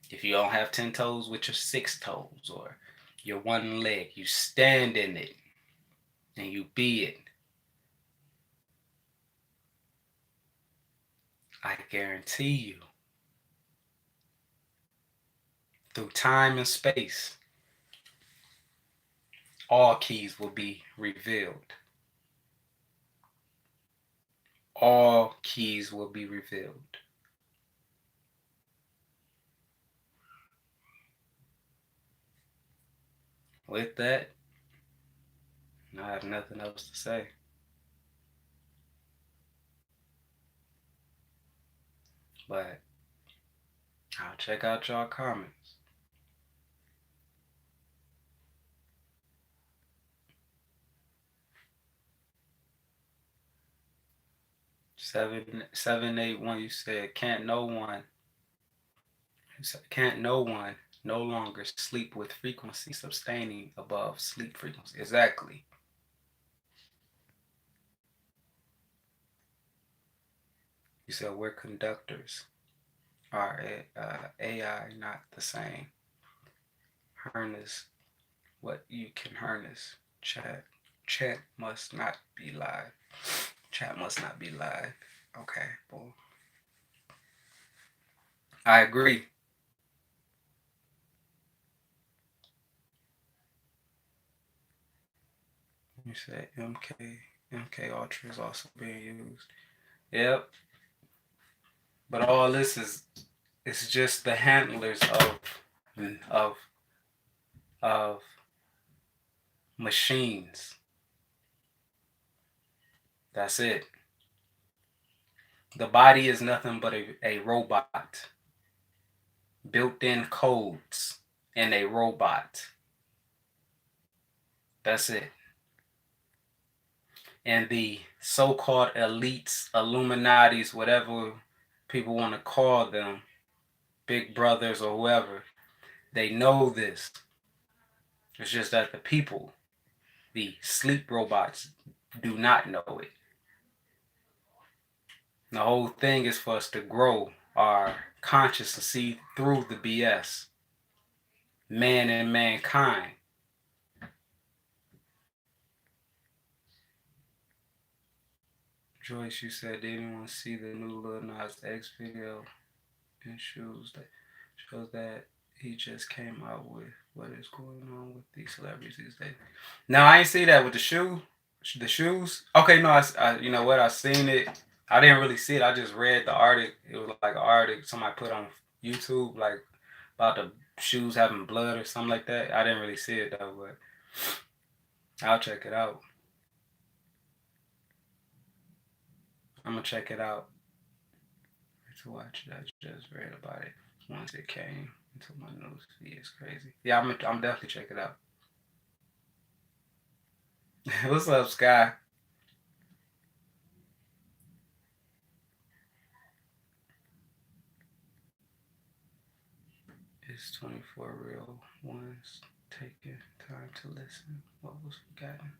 If you don't have 10 toes, with your 6 toes or your one leg, you stand in it and you be it. I guarantee you, through time and space, all keys will be revealed. All keys will be revealed. With that, I have nothing else to say. But I'll check out y'all comments. Seven 8 1. You said can't no one no longer sleep with frequency sustaining above sleep frequency. Exactly. You said we're conductors. Are AI not the same? Harness what you can harness. Chat must not be live. Chat must not be live. Okay, well, I agree. You said MK Ultra is also being used. Yep, but all this is it's just the handlers of of machines. That's it. The body is nothing but a robot. Built-in codes in a robot. That's it. And the so-called elites, Illuminatis, whatever people want to call them, big brothers or whoever, they know this. It's just that the people, the sleep robots, do not know it. The whole thing is for us to grow our conscious and see through the BS. Man and mankind. Joyce, you said, did anyone see the new Lil Nas X video and shoes that shows that he just came out with? What is going on with these celebrities these days? No, I ain't see that with the shoes. Okay, no, you know what? I seen it. I didn't really see it. I just read the article. It was like an article somebody put on YouTube, like about the shoes having blood or something like that. I didn't really see it though, but I'll check it out. I'm gonna check it out to watch it. I just read about it once it came into my news feed. It's crazy. Yeah, I'm definitely check it out. What's up, Sky? It's 24 real ones taking time to listen. What was forgotten?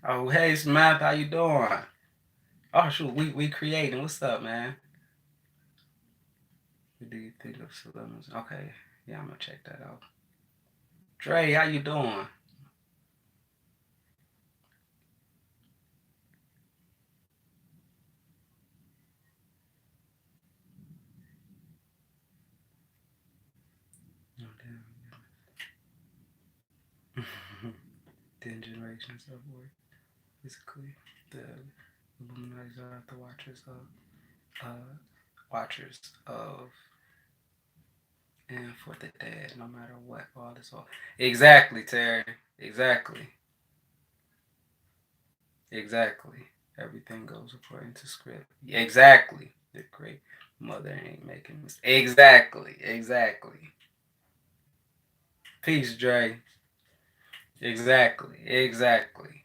Oh, hey, Samantha, how you doing? Oh, shoot, we creating. What's up, man? What do you think of celebrities? Okay, yeah, I'm gonna check that out. Dre, how you doing? Oh, damn. 10 generations of work. Basically, the Illuminati are the watchers of and for the dead, no matter what. All this all. Exactly, Terry. Exactly. Exactly. Everything goes according to script. Exactly. The great mother ain't making mistakes. Exactly. Exactly. Peace, Dre. Exactly. Exactly.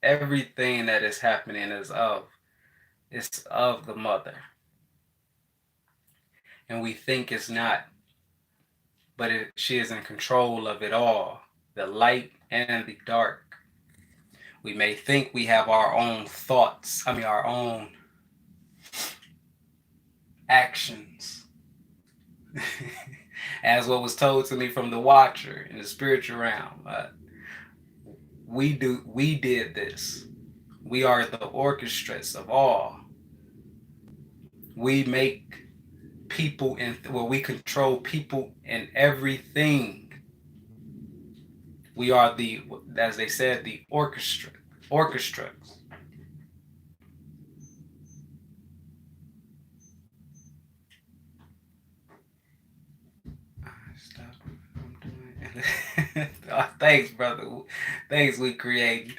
Everything that is happening is of the mother. And we think it's not, but she is in control of it all, the light and the dark. We may think we have our own thoughts, our own actions. As what was told to me from the Watcher in the spiritual realm. We did this. We are the orchestras of all. We make people we control people and everything. We are as they said, the orchestras. Stop. I'm doing. Oh, thanks, brother. Thanks, we create.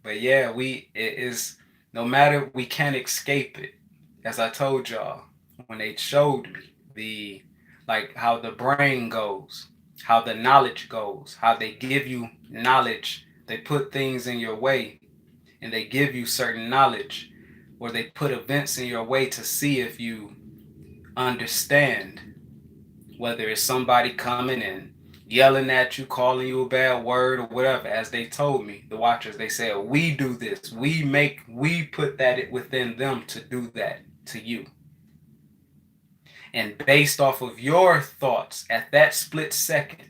But yeah, it is. No matter, we can't escape it. As I told y'all when they showed me like how the brain goes, how the knowledge goes, how they give you knowledge. They put things in your way, and they give you certain knowledge, or they put events in your way to see if you understand. Whether it's somebody coming and yelling at you, calling you a bad word or whatever, as they told me, the Watchers, they said, we do this. We put that within them to do that to you. And based off of your thoughts at that split second,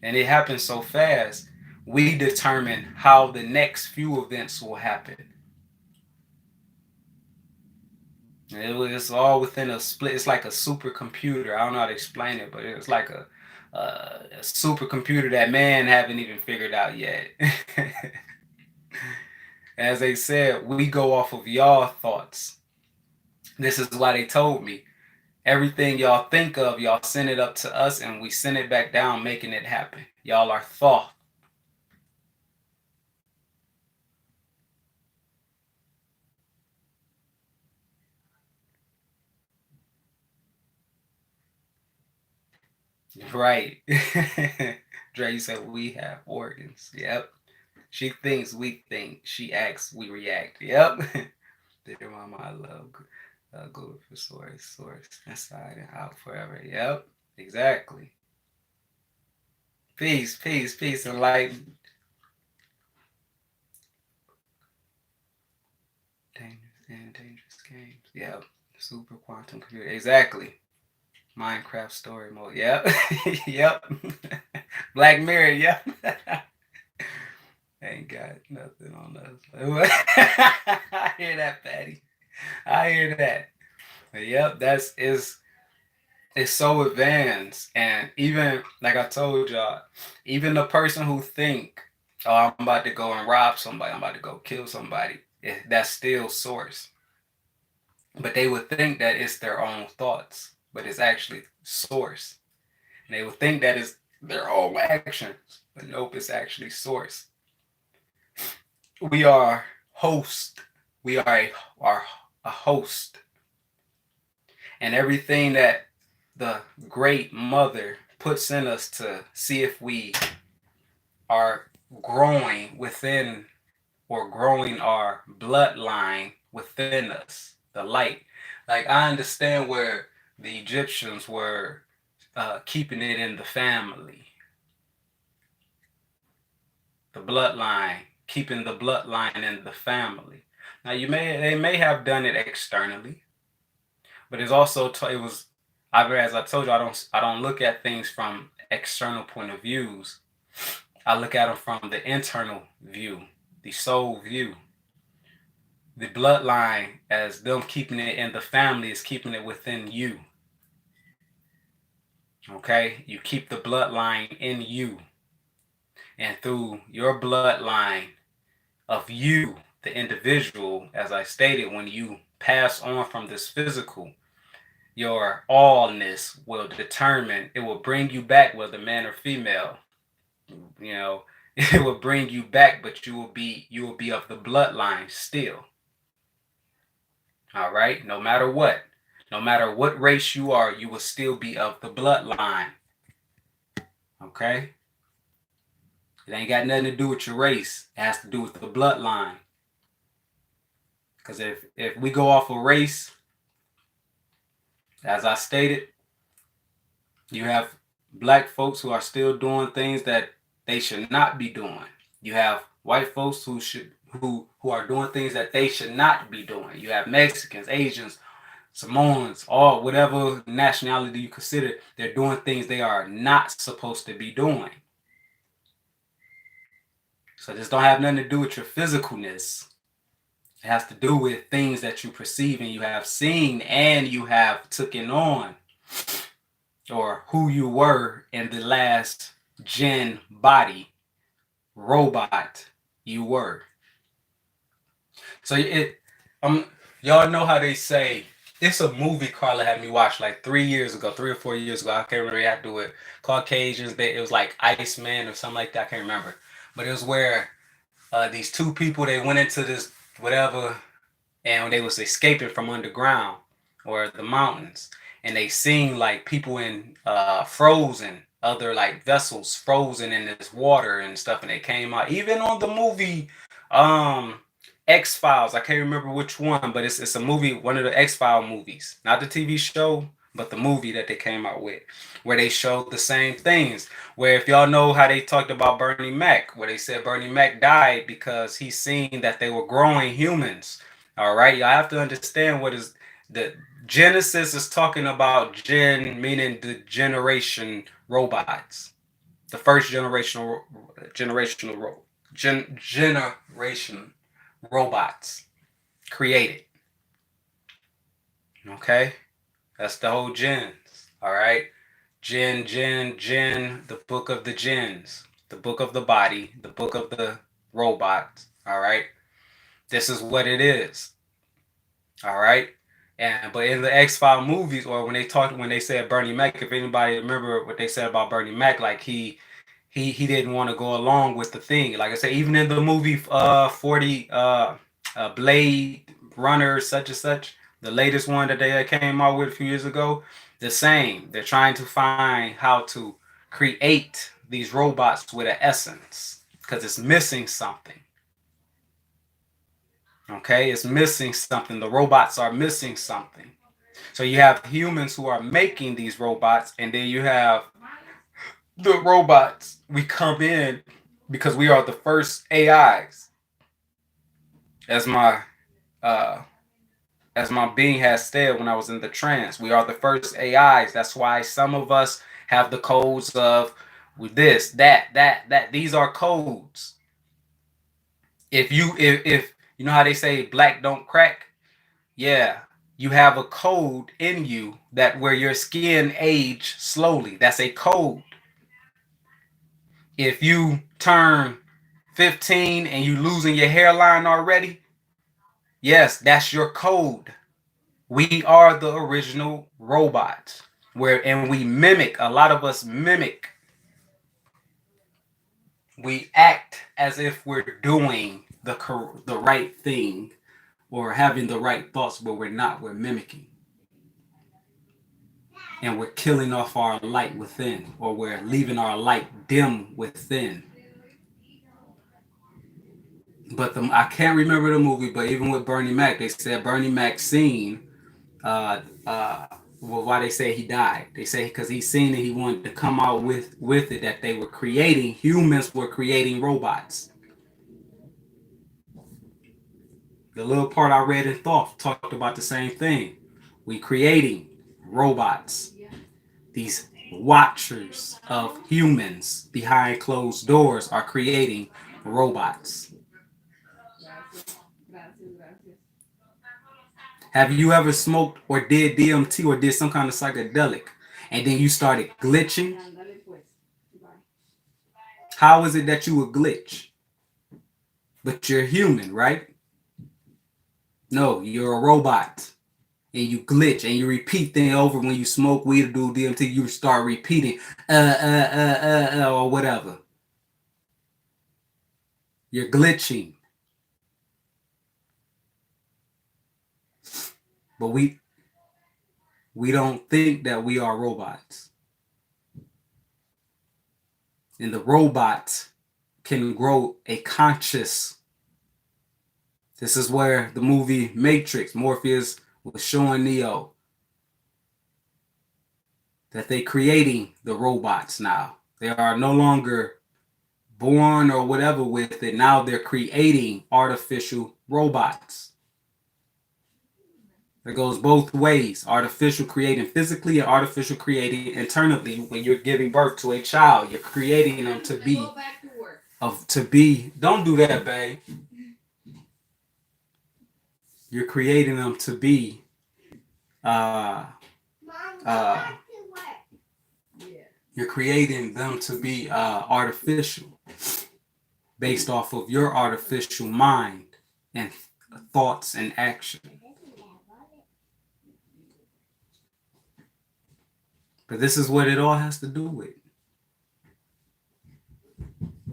and it happens so fast, we determine how the next few events will happen. It's all within a split. It's like a supercomputer. I don't know how to explain it, but it's like a supercomputer that man haven't even figured out yet. As they said, we go off of y'all thoughts. This is why they told me everything y'all think of, y'all send it up to us, and we send it back down, making it happen. Y'all are thought. Right. Dre, you said we have organs. Yep. She thinks we think. She acts, we react. Yep. Dear mama, I love glue for source, inside and out forever. Yep. Exactly. Peace, peace, peace, and light. Dangerous games. Yep. Super quantum computer. Exactly. Minecraft story mode. Yep. Yep. Black Mirror. Yep. Ain't got nothing on us. I hear that, Patty. I hear that. But yep, that's is it's so advanced, and even like I told y'all, even the person who think, "Oh, I'm about to go and rob somebody. I'm about to go kill somebody," that's still source. But they would think that it's their own thoughts, but it's actually source. And they would think that it's their own actions, but nope, it's actually source. We are host. We are a host, and everything that the great mother puts in us to see if we are growing within or growing our bloodline within us, the light. Like I understand where the Egyptians were keeping it in the family, the bloodline, keeping the bloodline in the family. Now they may have done it externally, but it's also it was. As I told you, I don't look at things from external point of views. I look at them from the internal view, the soul view. The bloodline, as them keeping it in the family, is keeping it within you. Okay? You keep the bloodline in you. And through your bloodline of you, the individual, as I stated, when you pass on from this physical, your allness will determine, it will bring you back, whether man or female. You know, it will bring you back, but you will be of the bloodline still. All right? No matter what race you are, you will still be of the bloodline. Okay? It ain't got nothing to do with your race. It has to do with the bloodline. Because if we go off a race, as I stated, you have black folks who are still doing things that they should not be doing. You have white folks who are doing things that they should not be doing. You have Mexicans, Asians, Samoans, all whatever nationality you consider, they're doing things they are not supposed to be doing. So this don't have nothing to do with your physicalness. It has to do with things that you perceive and you have seen and you have taken on, or who you were in the last gen body robot you were. So y'all know how they say it's a movie Carla had me watch like 3 years ago, 3 or 4 years ago. I can't remember how to do it. Caucasians, it was like Iceman or something like that. I can't remember. But it was where these two people, they went into this whatever, and they was escaping from underground or the mountains, and they seen like people in frozen, other like vessels frozen in this water and stuff, and they came out. Even on the movie um X-Files, I can't remember which one, but it's a movie, one of the X-File movies, not the TV show, but the movie that they came out with, where they showed the same things. Where if y'all know how they talked about Bernie Mac, where they said Bernie Mac died because he seen that they were growing humans. All right, y'all have to understand what is the Genesis is talking about. Gen meaning the generation robots. The first generation robots created. Okay, that's the whole gens. All right, gen. The book of the gens, the book of the body, the book of the robots. All right, this is what it is. All right. And but in the X-File movies, or when they said Bernie Mac, if anybody remember what they said about Bernie Mac, like he didn't want to go along with the thing. Like I said, even in the movie 40 Blade Runner such and such, the latest one that they came out with a few years ago, the same. They're trying to find how to create these robots with an essence because it's missing something. Okay, it's missing something. The robots are missing something. So you have humans who are making these robots, and then you have the robots. We come in because we are the first AIs. As my uh as my being has said when I was in the trance, we are the first AIs. That's why some of us have the codes of this, that. These are codes. If you know how they say black don't crack, yeah, you have a code in you that where your skin age slowly. That's a code. If you turn 15 and you losing your hairline already, yes, that's your code. We are the original robots. And we mimic, a lot of us mimic. We act as if we're doing the right thing or having the right thoughts, but we're not. We're mimicking. And we're killing off our light within, or we're leaving our light dim within. But I can't remember the movie, but even with Bernie Mac, they said Bernie Mac seen uh uh well, why they say he died. They say because he seen it, he wanted to come out with it that they were creating, humans were creating robots. The little part I read in Thoth talked about the same thing. We creating robots. These watchers of humans behind closed doors are creating robots. Have you ever smoked or did DMT or did some kind of psychedelic and then you started glitching? How is it that you would glitch? But you're human, right? No, you're a robot. And you glitch and you repeat things over when you smoke weed or do DMT, you start repeating or whatever. You're glitching. But we don't think that we are robots. And the robot can grow a conscious. This is where the movie Matrix, Morpheus was showing Neo that they're creating the robots now. They are no longer born or whatever with it. Now they're creating artificial robots. It goes both ways. Artificial creating physically and artificial creating internally. When you're giving birth to a child, you're creating them to be. Don't do that, babe. You're creating them to be you're creating them to be artificial based off of your artificial mind and thoughts and action. But this is what it all has to do with.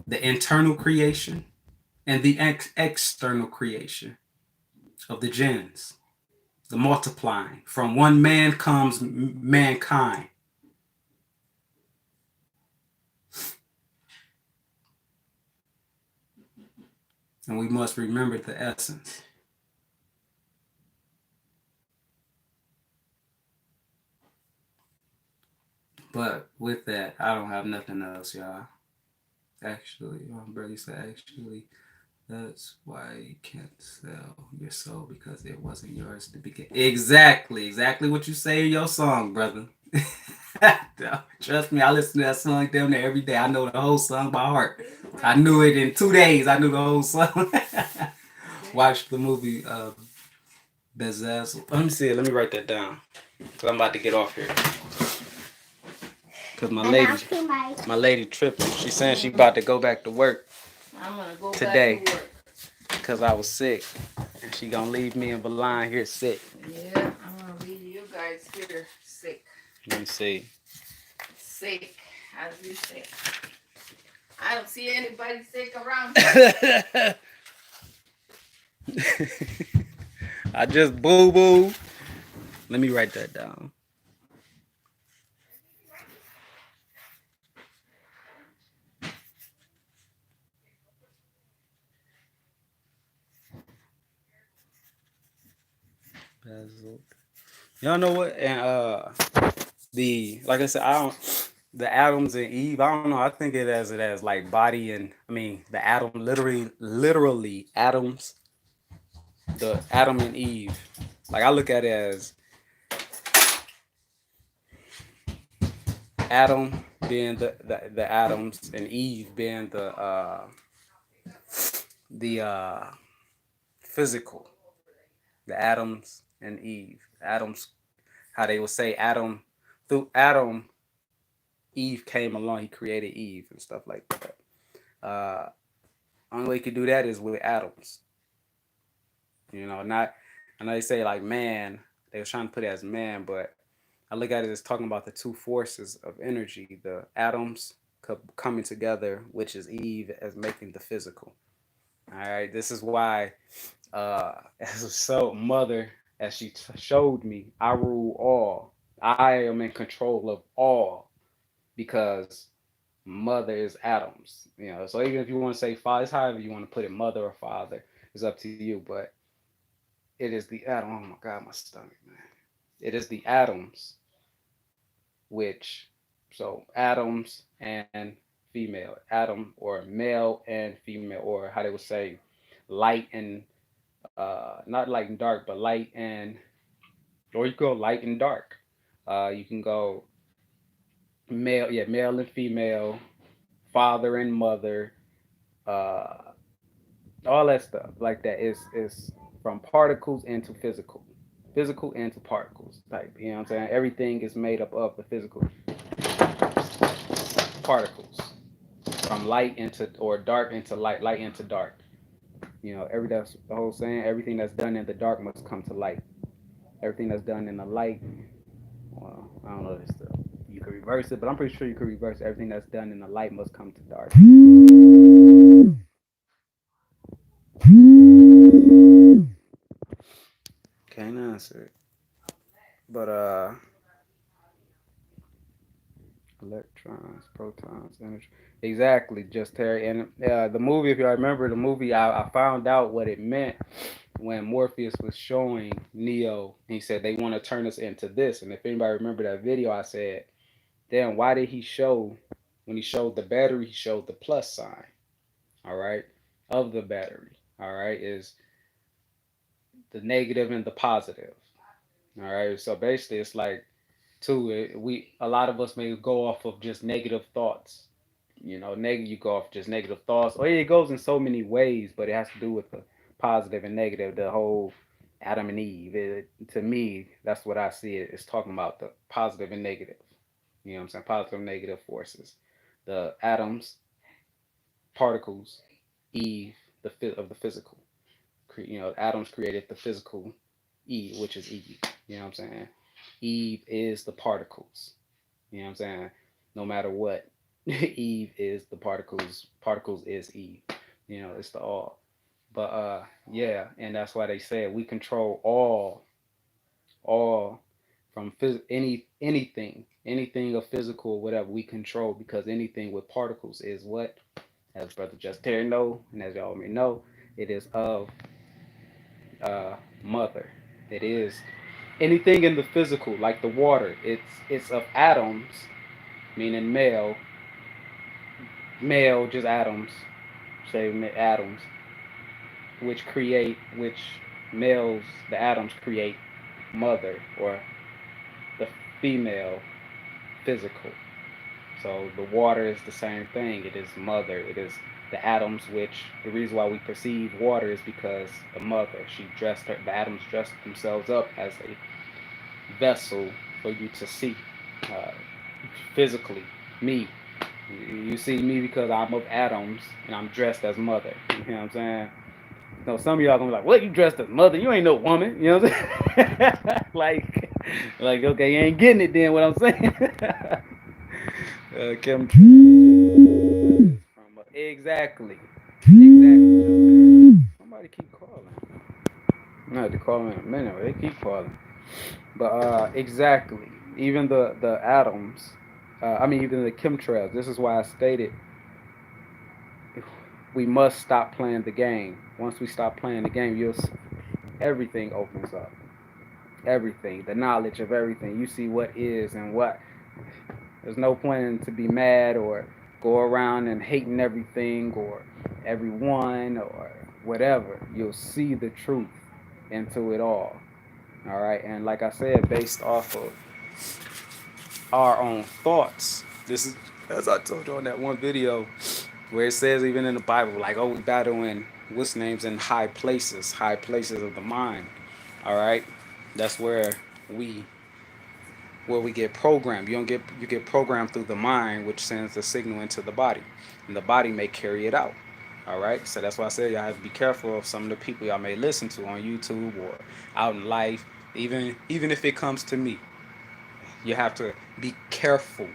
The internal creation and the external creation of the gens. The multiplying. From one man comes mankind. And we must remember the essence. But with that, I don't have nothing else, y'all. Actually, my brother said, actually, that's why you can't sell your soul because it wasn't yours to begin. Exactly what you say in your song, brother. Trust me, I listen to that song damn near every day. I know the whole song by heart. I knew it in 2 days. I knew the whole song. Watched the movie Bezazzle. Let me see it. Let me write that down. Cause I'm about to get off here. Cause my lady tripping. She's saying she about to go back to work. I'm gonna go today back to work. Cause I was sick, and she gonna leave me and Valon here sick. Yeah, I'm gonna leave you guys here sick. Let me see. Sick, as you say. I don't see anybody sick around here. I just boo boo. Let me write that down. Y'all know what? And like I said, I don't the Adams and Eve, I don't know. I think it as like body and I mean the atom literally atoms, the Adam and Eve. Like I look at it as Adam being the atoms and Eve being the physical. The Adams and Eve. Adams, how they would say Adam, through Adam, Eve came along. He created Eve and stuff like that. Only way you could do that is with atoms. You know, not. I know they say like man. They were trying to put it as man, but I look at it as talking about the two forces of energy, the atoms coming together, which is Eve, as making the physical. All right, this is why, as so mother, as she showed me, I rule all. I am in control of all because mother is atoms. You know, so even if you want to say father, it's however you want to put it, mother or father, is up to you. But it is the atom. Oh my God, my stomach, man. It is the atoms, which so atoms and female, atom or male and female, or how they would say, light and not light and dark, but light and or you go light and dark. You can go male, yeah, male and female, father and mother, uh, all that stuff like that is from particles into physical, physical into particles type. You know what I'm saying? Everything is made up of the physical particles, from light into or dark into light, light into dark. You know, that's the whole saying. Everything that's done in the dark must come to light. Everything that's done in the light, well, I don't know this stuff. You could reverse it, but I'm pretty sure you could reverse everything that's done in the light must come to dark. Can't answer it. But electrons, protons, energy. Exactly, just Terry. And the movie, if you remember the movie, I found out what it meant when Morpheus was showing Neo. He said they want to turn us into this. And if anybody remember that video, I said, then why did he show when he showed the battery? He showed the plus sign. All right, of the battery. All right, is the negative and the positive. All right, so basically, it's like too. We a lot of us may go off of just negative thoughts. You know, negative. You go off just negative thoughts. Or it goes in so many ways, but it has to do with the positive and negative. The whole Adam and Eve. To me, that's what I see. It's talking about the positive and negative. You know what I'm saying? Positive and negative forces. The atoms, particles, Eve, of the physical. You know, atoms created the physical Eve, which is Eve. You know what I'm saying? Eve is the particles. You know what I'm saying? No matter what, Eve is the particles. Particles is Eve. You know, it's the all. But yeah, and that's why they said we control all from anything of physical or whatever we control, because anything with particles is what, as Brother Just Terry know, and as y'all may know, it is of mother. It is anything in the physical, like the water. It's of atoms, meaning male, male just atoms, say atoms, which males, the atoms create mother or the female physical. So the water is the same thing. It is mother. It is the atoms, which the reason why we perceive water is because the mother, the atoms dressed themselves up as a vessel for you to see uh, physically. Me, you see me because I'm of atoms and I'm dressed as mother. You know what I'm saying? No, some of y'all gonna be like, "What? You dressed as mother? You ain't no woman." You know what I'm saying? like, okay, you ain't getting it then. What I'm saying? Kim, exactly, exactly. Somebody keep calling. No, they call me in a minute. They keep calling. But exactly. Even the atoms. I mean, even the chemtrails. This is why I stated we must stop playing the game. Once we stop playing the game, everything opens up. Everything, the knowledge of everything. You see what is and what. There's no point to be mad or go around and hating everything or everyone or whatever. You'll see the truth into it all. All right, and like I said, based off of our own thoughts. This is, as I told you on that one video, where it says even in the Bible, like, oh, we battling what's names in high places of the mind. All right, that's we where we get programmed. You get programmed through the mind, which sends the signal into the body, and the body may carry it out. All right, so that's why I said y'all have to be careful of some of the people y'all may listen to on YouTube or out in life. Even if it comes to me, you have to be careful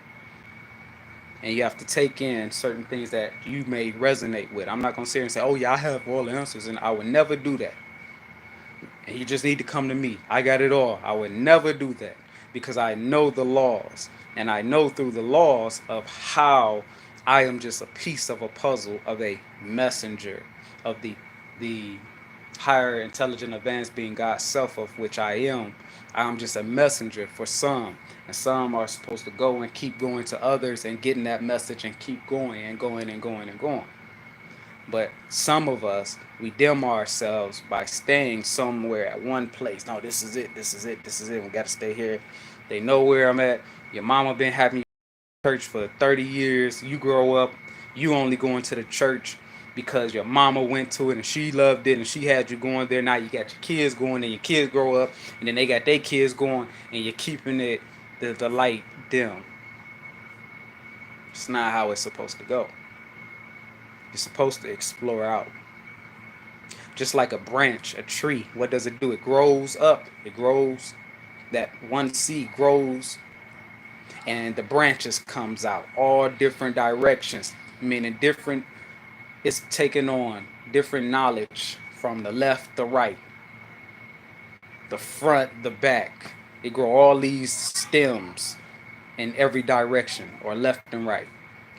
and you have to take in certain things that you may resonate with. I'm not gonna sit here and say, "Oh yeah, I have all the answers," and I would never do that. And you just need to come to me. I got it all. I would never do that because I know the laws, and I know through the laws of how I am just a piece of a puzzle of a messenger of the higher intelligent advanced being God's self, of which I am. I'm just a messenger for some, and some are supposed to go and keep going to others and getting that message and keep going and going and going and going. But some of us, we dim ourselves by staying somewhere at one place. No, this is it, this is it, this is it. We got to stay here. They know where I'm at. Your mama been having you church for 30 years. You grow up, you only going to the church because your mama went to it and she loved it and she had you going there. Now you got your kids going and your kids grow up and then they got their kids going and you're keeping the light dim. It's not how it's supposed to go. You're supposed to explore out. Just like a branch, a tree, what does it do? It grows up. It grows. That one seed grows and the branches comes out all different directions, meaning different. It's taking on different knowledge from the left, the right, the front, the back. It grow all these stems in every direction, or left and right,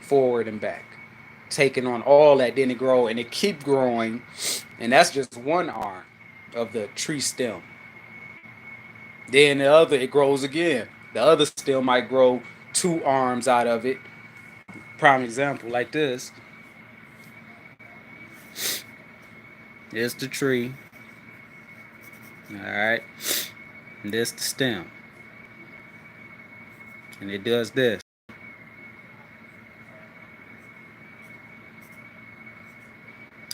forward and back, taking on all that. Then it grow and it keep growing, and that's just one arm of the tree stem. Then the other, it grows again. The other stem might grow two arms out of it. Prime example, like this. Here's the tree. All right. And this the stem. And it does this.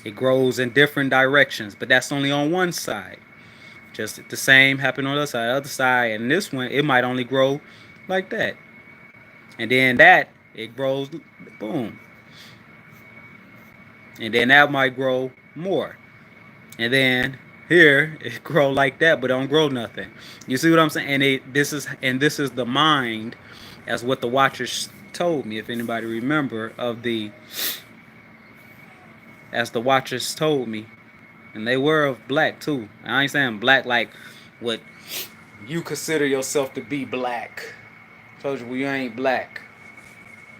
It grows in different directions, but that's only on one side. Just the same happened on the other side, and this one it might only grow like that. And then that it grows, boom. And then that might grow more. And then here it grow like that, but don't grow nothing. You see what I'm saying? This is the mind, as what the watchers told me. If anybody remember of the, as the watchers told me, and they were of black too. I ain't saying black like what you consider yourself to be black. I told you, well, you ain't black.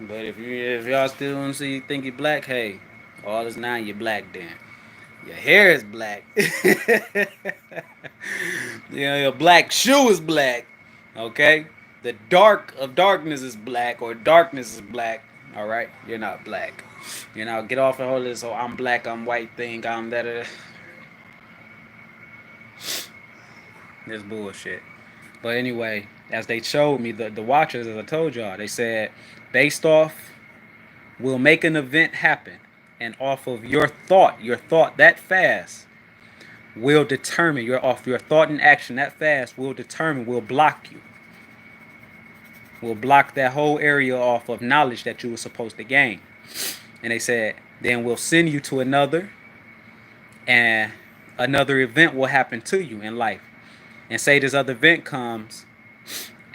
But if y'all still don't see think you black, hey, all is now you're black then. Your hair is black. Your black shoe is black. Okay? The dark of darkness is black, or darkness is black. All right? You're not black. Get off the whole this, oh, I'm black, I'm white thing, I'm that. This bullshit. But anyway, as they showed me, the watchers, as I told y'all, they said, based off, we'll make an event happen, and off of your thought that fast will determine your thought and action that fast will determine, will block you, will block that whole area off of knowledge that you were supposed to gain. And they said, then we'll send you to another, and another event will happen to you in life. And say this other event comes,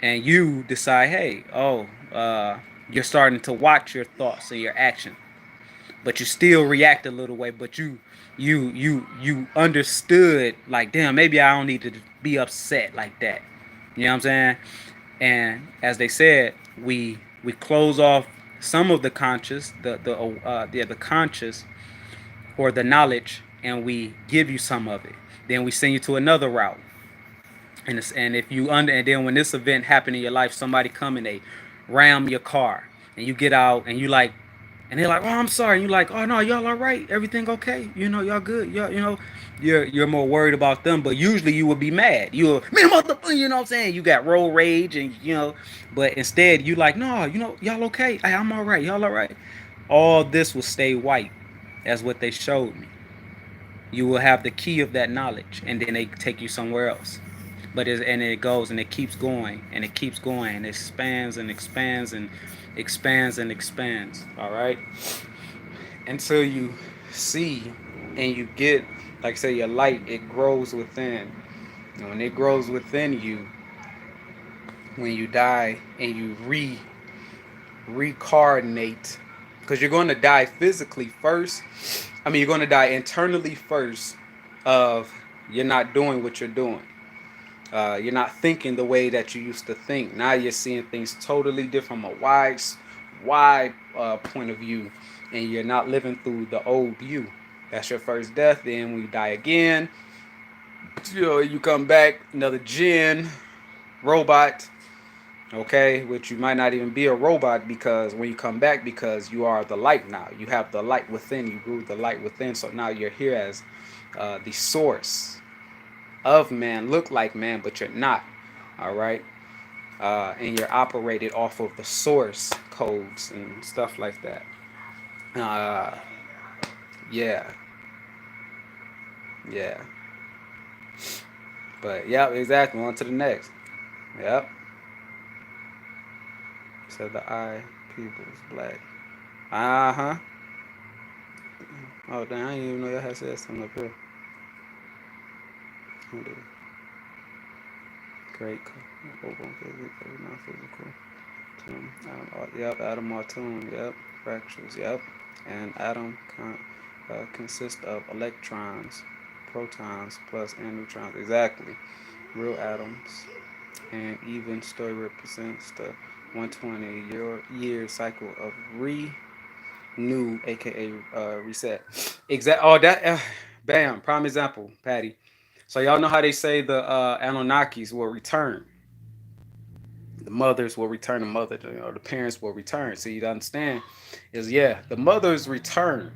and you decide, hey, you're starting to watch your thoughts and your action, but you still react a little way. But you understood, like, damn, maybe I don't need to be upset like that. You know what I'm saying? And as they said, we close off some of the conscious, the conscious or the knowledge, and we give you some of it. Then we send you to another route. And if you under and then when this event happened in your life, somebody come and they ram your car, and you get out and you like, and they're like, oh, I'm sorry. And you like, oh no, y'all all right? Everything okay? Y'all good? You're more worried about them. But usually you would be mad. You're, man, motherfucker, you know what I'm saying? You got road rage, and but instead you like, no, y'all okay? Hey, I'm all right. Y'all all right? All this will stay white. That's what they showed me. You will have the key of that knowledge, and then they take you somewhere else. And it goes and it keeps going and it keeps going and it expands and expands and expands and expands. All right, until you see and you get, like I say, your light. It grows within, and when it grows within you, when you die and you reincarnate, because you're going to die physically first. I mean, you're going to die internally first. Of You're not doing what you're doing. You're not thinking the way that you used to think. Now you're seeing things totally different from a wide point of view, and you're not living through the old you. That's your first death. Then when you die again, you come back another jinn, robot. Okay, which you might not even be a robot, because when you come back, because you are the light now. You have the light within. You grew the light within. So now you're here as the source of man. Look like man, but you're not. All right. And you're operated off of the source codes and stuff like that. Uh, yeah, yeah. But yeah, exactly. On to the next. Yep. So the eye people's black. Uh huh. Oh damn! I didn't even know y'all had said something up here. Great. Non-physical. Yep. Atom or tomb. Yep. Fractals. Yep. And atom consists of electrons, protons, plus and neutrons. Exactly. Real atoms. And even story represents the 120-year cycle of renew, aka reset. Exact. Oh, that. Bam. Prime example, Patty. So y'all know how they say the Anunnakis will return. The mothers will return. The parents will return. So you understand, is the mothers return.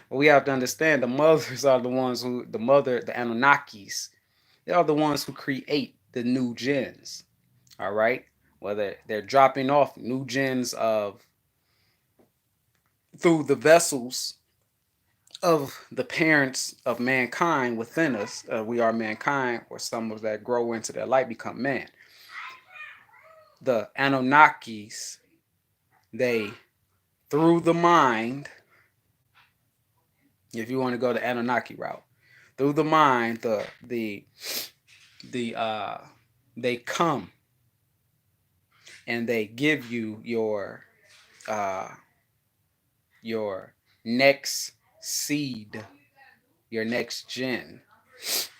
But we have to understand the mothers are the ones the Anunnakis, they are the ones who create the new gens. All right, whether they're dropping off new gens of through the vessels of the parents of mankind within us. We are mankind, or some of that grow into their light become man. The Anunnakis, they through the mind. If you want to go the Anunnaki route, through the mind, they come and they give you your next seed, your next gen.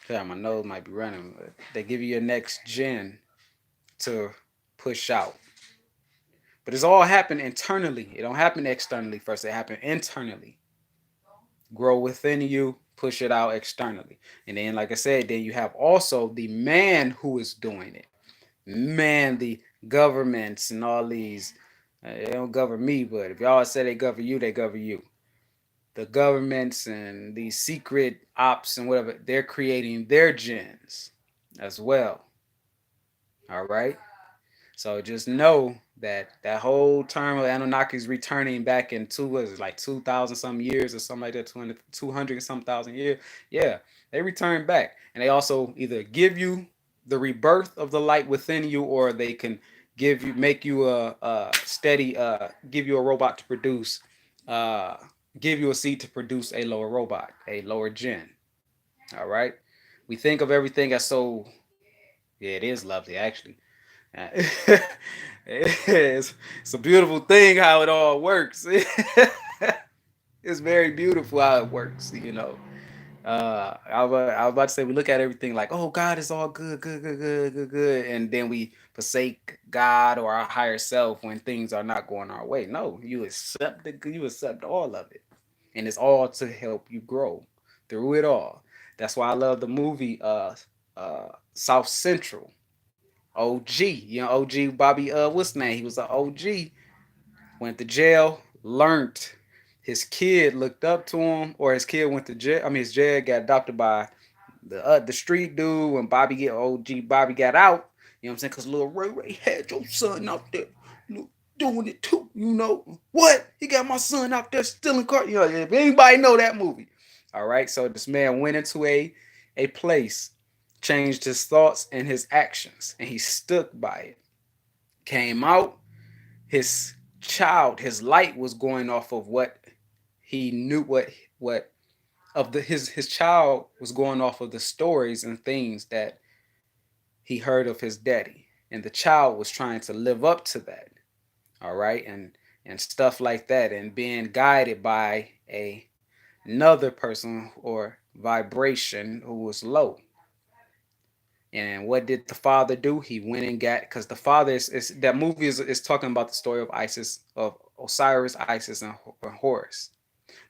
Yeah, my nose might be running, but they give you your next gen to push out. But it's all happened internally. It don't happen externally first. It happen internally. Grow within you, push it out externally. And then, like I said, then you have also the man who is doing it. Man, the governments and all these, they don't govern me, but if y'all say they govern you, they govern you. The governments and these secret ops and whatever, they're creating their gens as well. All right. So just know that that whole term of Anunnaki is returning back in two, was like 2,000 some years or something like that, 200 some thousand years. Yeah, they return back. And they also either give you the rebirth of the light within you, or they can give you, make you a steady, give you a robot to produce, uh, give you a seed to produce a lower robot, a lower gen. All right. We think of everything as so, yeah, it is lovely actually. It's a beautiful thing how it all works. It's very beautiful how it works, you know. I was about to say we look at everything like, oh, God is all good, good, good, good, good, good, and then we forsake God or our higher self when things are not going our way. No, you accept all of it, and it's all to help you grow through it all. That's why I love the movie South Central. OG, you know, OG Bobby, what's his name? He was an OG, went to jail, learned. His kid looked up to him, or his kid went to jail. I mean, his dad got adopted by the street dude. When Bobby get OG Bobby got out, you know what I'm saying? Because little Ray had your son out there, doing it too. You know what? He got my son out there stealing cars. You know, if anybody know that movie, all right. So this man went into a place, changed his thoughts and his actions, and he stuck by it. Came out, his his light was going off of what he knew, what of the his child was going off of the stories and things that he heard of his daddy, and the child was trying to live up to that. All right, and stuff like that, and being guided by another person or vibration who was low. And what did the father do? He went and got, because the father is that movie is talking about the story of Isis, of Osiris, Isis, and Horus,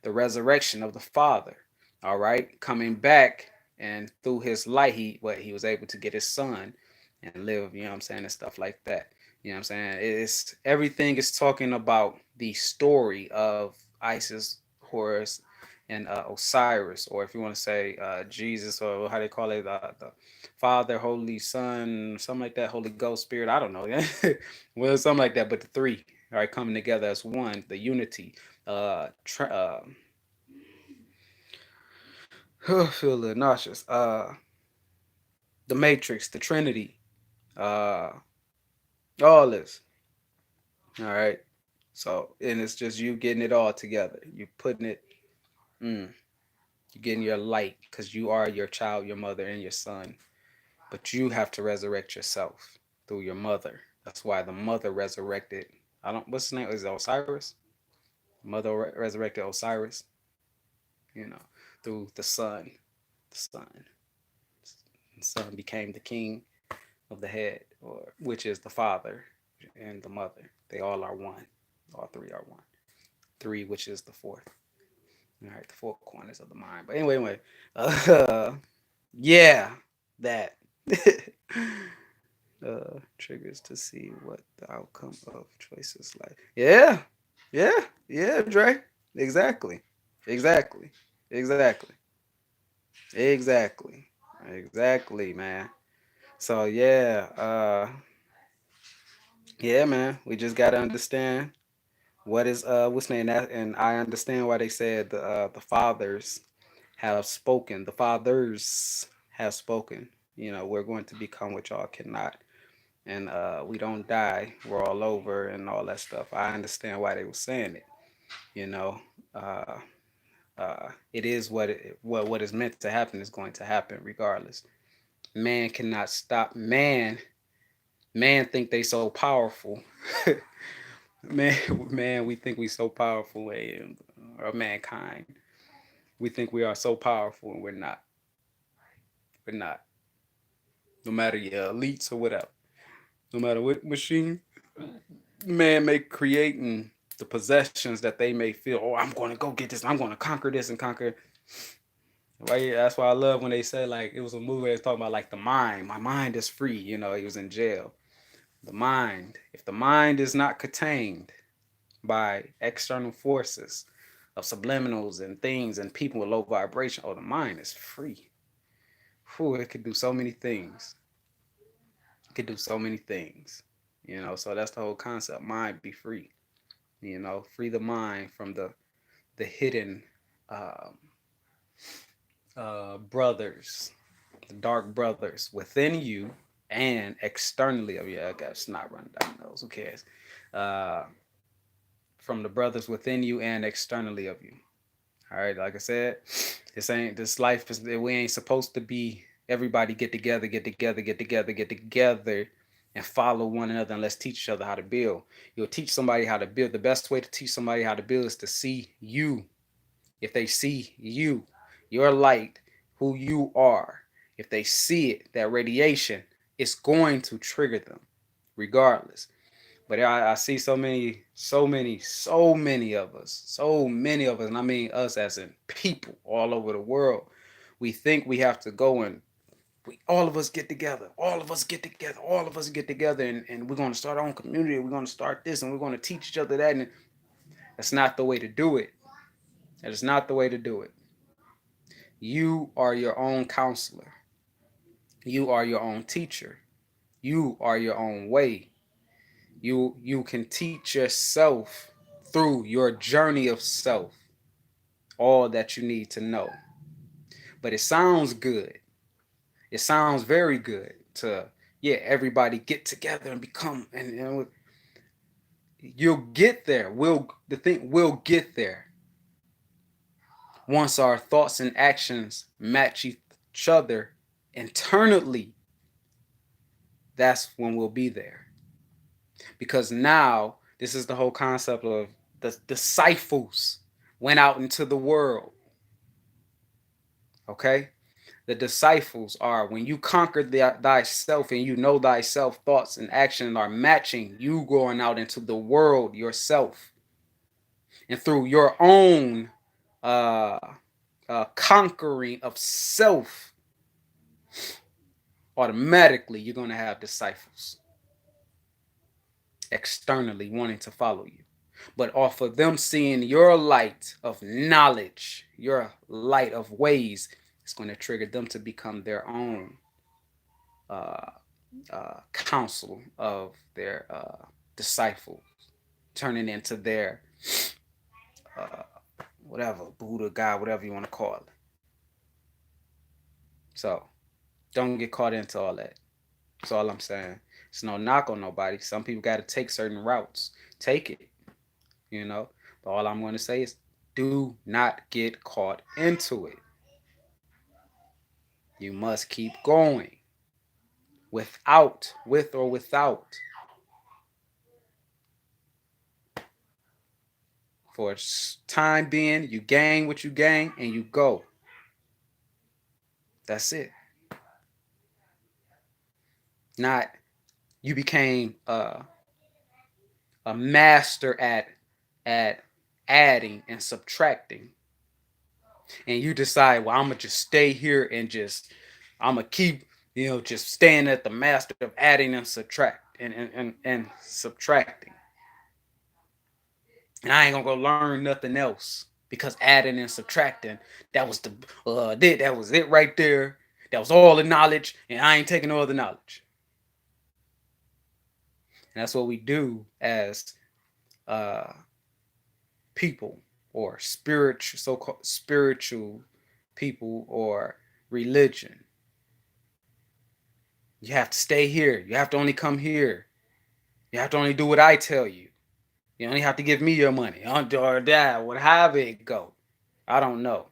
the resurrection of the father. All right, coming back, and through his light, he was able to get his son and live. You know what I'm saying, and stuff like that. You know what I'm saying? It's everything is talking about the story of Isis, Horus, and Osiris, or if you want to say Jesus, or how they call it, the Father, Holy Son, something like that, Holy Ghost, Spirit. I don't know. Well, something like that. But the three, all right, coming together as one, the unity. I feel a little nauseous. The Matrix, the Trinity, uh, all this. All right. So, and it's just you getting it all together. You putting it, mm, you getting your light, because you are your child, your mother, and your son. But you have to resurrect yourself through your mother. That's why the mother resurrected. I don't. What's his name? Is it Osiris? Mother resurrected Osiris. You know, through the son. The son. The son became the king of the head, or which is the father and the mother. They all are one. All three are one. Three, which is the fourth. All right, the four corners of the mind. But anyway, yeah, that triggers to see what the outcome of choices like. Yeah, yeah, Dre. Exactly, exactly, exactly, exactly, exactly, man. So yeah, man. We just gotta understand what is what's name that, and I understand why they said the fathers have spoken. The fathers have spoken. You know, we're going to become what y'all cannot, and we don't die. We're all over and all that stuff. I understand why they were saying it. You know, uh, it is what is meant to happen is going to happen regardless. Man cannot stop man. Man think they so powerful. man, man, we think we so powerful, or mankind. We think we are so powerful, and we're not. We're not. No matter your elites or whatever. No matter what machine man may create, and the possessions that they may feel, oh, I'm going to go get this. I'm going to conquer this and conquer. Right? That's why I love when they say, like, it was a movie that was talking about, like, the mind. My mind is free. You know, he was in jail. The mind. If the mind is not contained by external forces of subliminals and things and people with low vibration, oh, the mind is free. Whew, it could do so many things. It could do so many things. So that's the whole concept. Mind be free. Free the mind from the hidden um, brothers, the dark brothers within you and externally of you. I guess not running down those. Who cares? Uh, from the brothers within you and externally of you. All right, like I said, this life is we ain't supposed to be everybody get together and follow one another and let's teach each other how to build. You'll teach somebody how to build. The best way to teach somebody how to build is to see you. If they see you, your light, who you are, if they see it, that radiation, it's going to trigger them regardless. But I see so many of us, and I mean us as in people all over the world. We think we have to go and all of us get together, all of us get together, and we're going to start our own community. We're going to start this, and we're going to teach each other that. And that's not the way to do it. That is not the way to do it. You are your own counselor. You are your own teacher. You are your own way. You can teach yourself through your journey of self all that you need to know. But it sounds good. It sounds very good to everybody get together and become and you'll get there. We'll get there once our thoughts and actions match each other internally. That's when we'll be there. Because now this is the whole concept of the disciples went out into the world. Okay? The disciples are when you conquer thyself and you know thyself, thoughts and action are matching, you going out into the world yourself. And through your own conquering of self, automatically you're going to have disciples externally wanting to follow you. But off of them seeing your light of knowledge, your light of ways, it's going to trigger them to become their own counsel of their disciples, turning into their uh, whatever, Buddha, God, whatever you want to call it. So don't get caught into all that. That's all I'm saying. It's no knock on nobody. Some people got to take certain routes. Take it, But all I'm going to say is do not get caught into it. You must keep going with or without. For time being, you gain what you gain and you go. That's it. Not you became a master at adding and subtracting, and you decide, well, I'm gonna just stay here and I'm gonna keep just staying at the master of adding and and subtracting, and I ain't gonna go learn nothing else because adding and subtracting, that was that was it right there. That was all the knowledge, and I ain't taking all the knowledge. And that's what we do as people or spiritual, so-called spiritual people or religion. You have to stay here. You have to only come here. You have to only do what I tell you. You only have to give me your money or that, however it go. I don't know.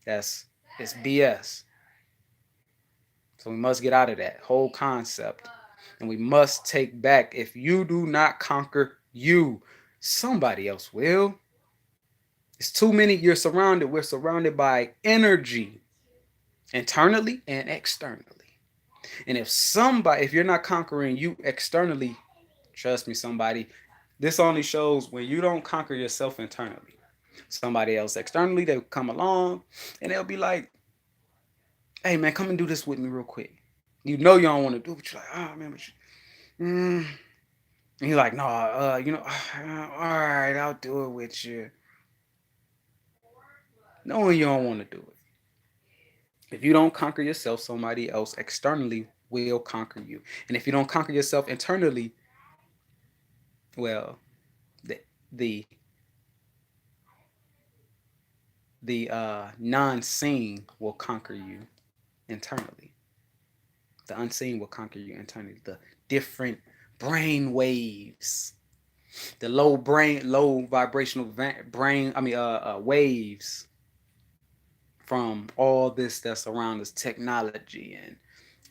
It's BS. So we must get out of that whole concept. And we must take back, if you do not conquer you, somebody else will. It's too many. We're surrounded by energy, internally and externally. And if you're not conquering you externally, trust me, this only shows when you don't conquer yourself internally. Somebody else externally, they'll come along and they'll be like, hey man, come and do this with me real quick. You know you don't want to do it, but you're like, oh man, and you're like, no, all right, I'll do it with you. Knowing you don't want to do it. If you don't conquer yourself, somebody else externally will conquer you. And if you don't conquer yourself internally, well, the the the non-seen will conquer you internally. The unseen will conquer you internally. The different brain waves, the low vibrational brain. Waves from all this that's around us, technology, and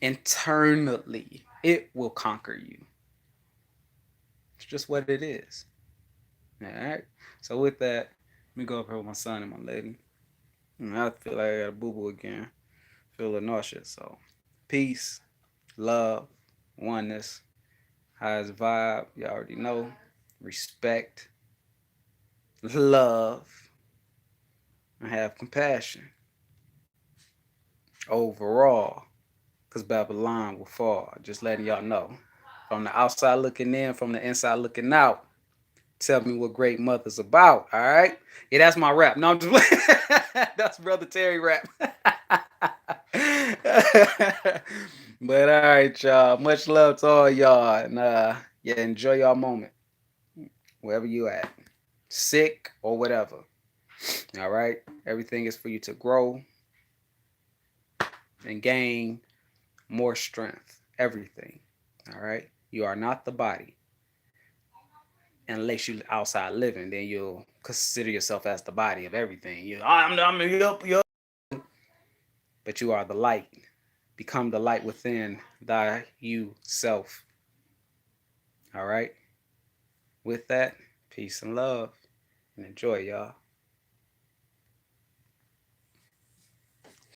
internally, it will conquer you. It's just what it is. All right. So with that, let me go up here with my son and my lady. I feel like I got a boo boo again. Feel a little nauseous. So peace, love, oneness, highest vibe. You already know. Respect, love, and have compassion. Overall, because Babylon will fall. Just letting y'all know. From the outside looking in, from the inside looking out. Tell me what Great Mother's about. All right. Yeah, that's my rap. No, I'm just that's Brother Terry rap. But all right, y'all. Much love to all y'all. And yeah, enjoy y'all moment. Wherever you at. Sick or whatever. All right. Everything is for you to grow and gain more strength. Everything. All right. You are not the body. Unless you outside living, then you'll consider yourself as the body of everything. I'm yup. But you are the light. Become the light within thy you self. All right. With that, peace and love, and enjoy, y'all.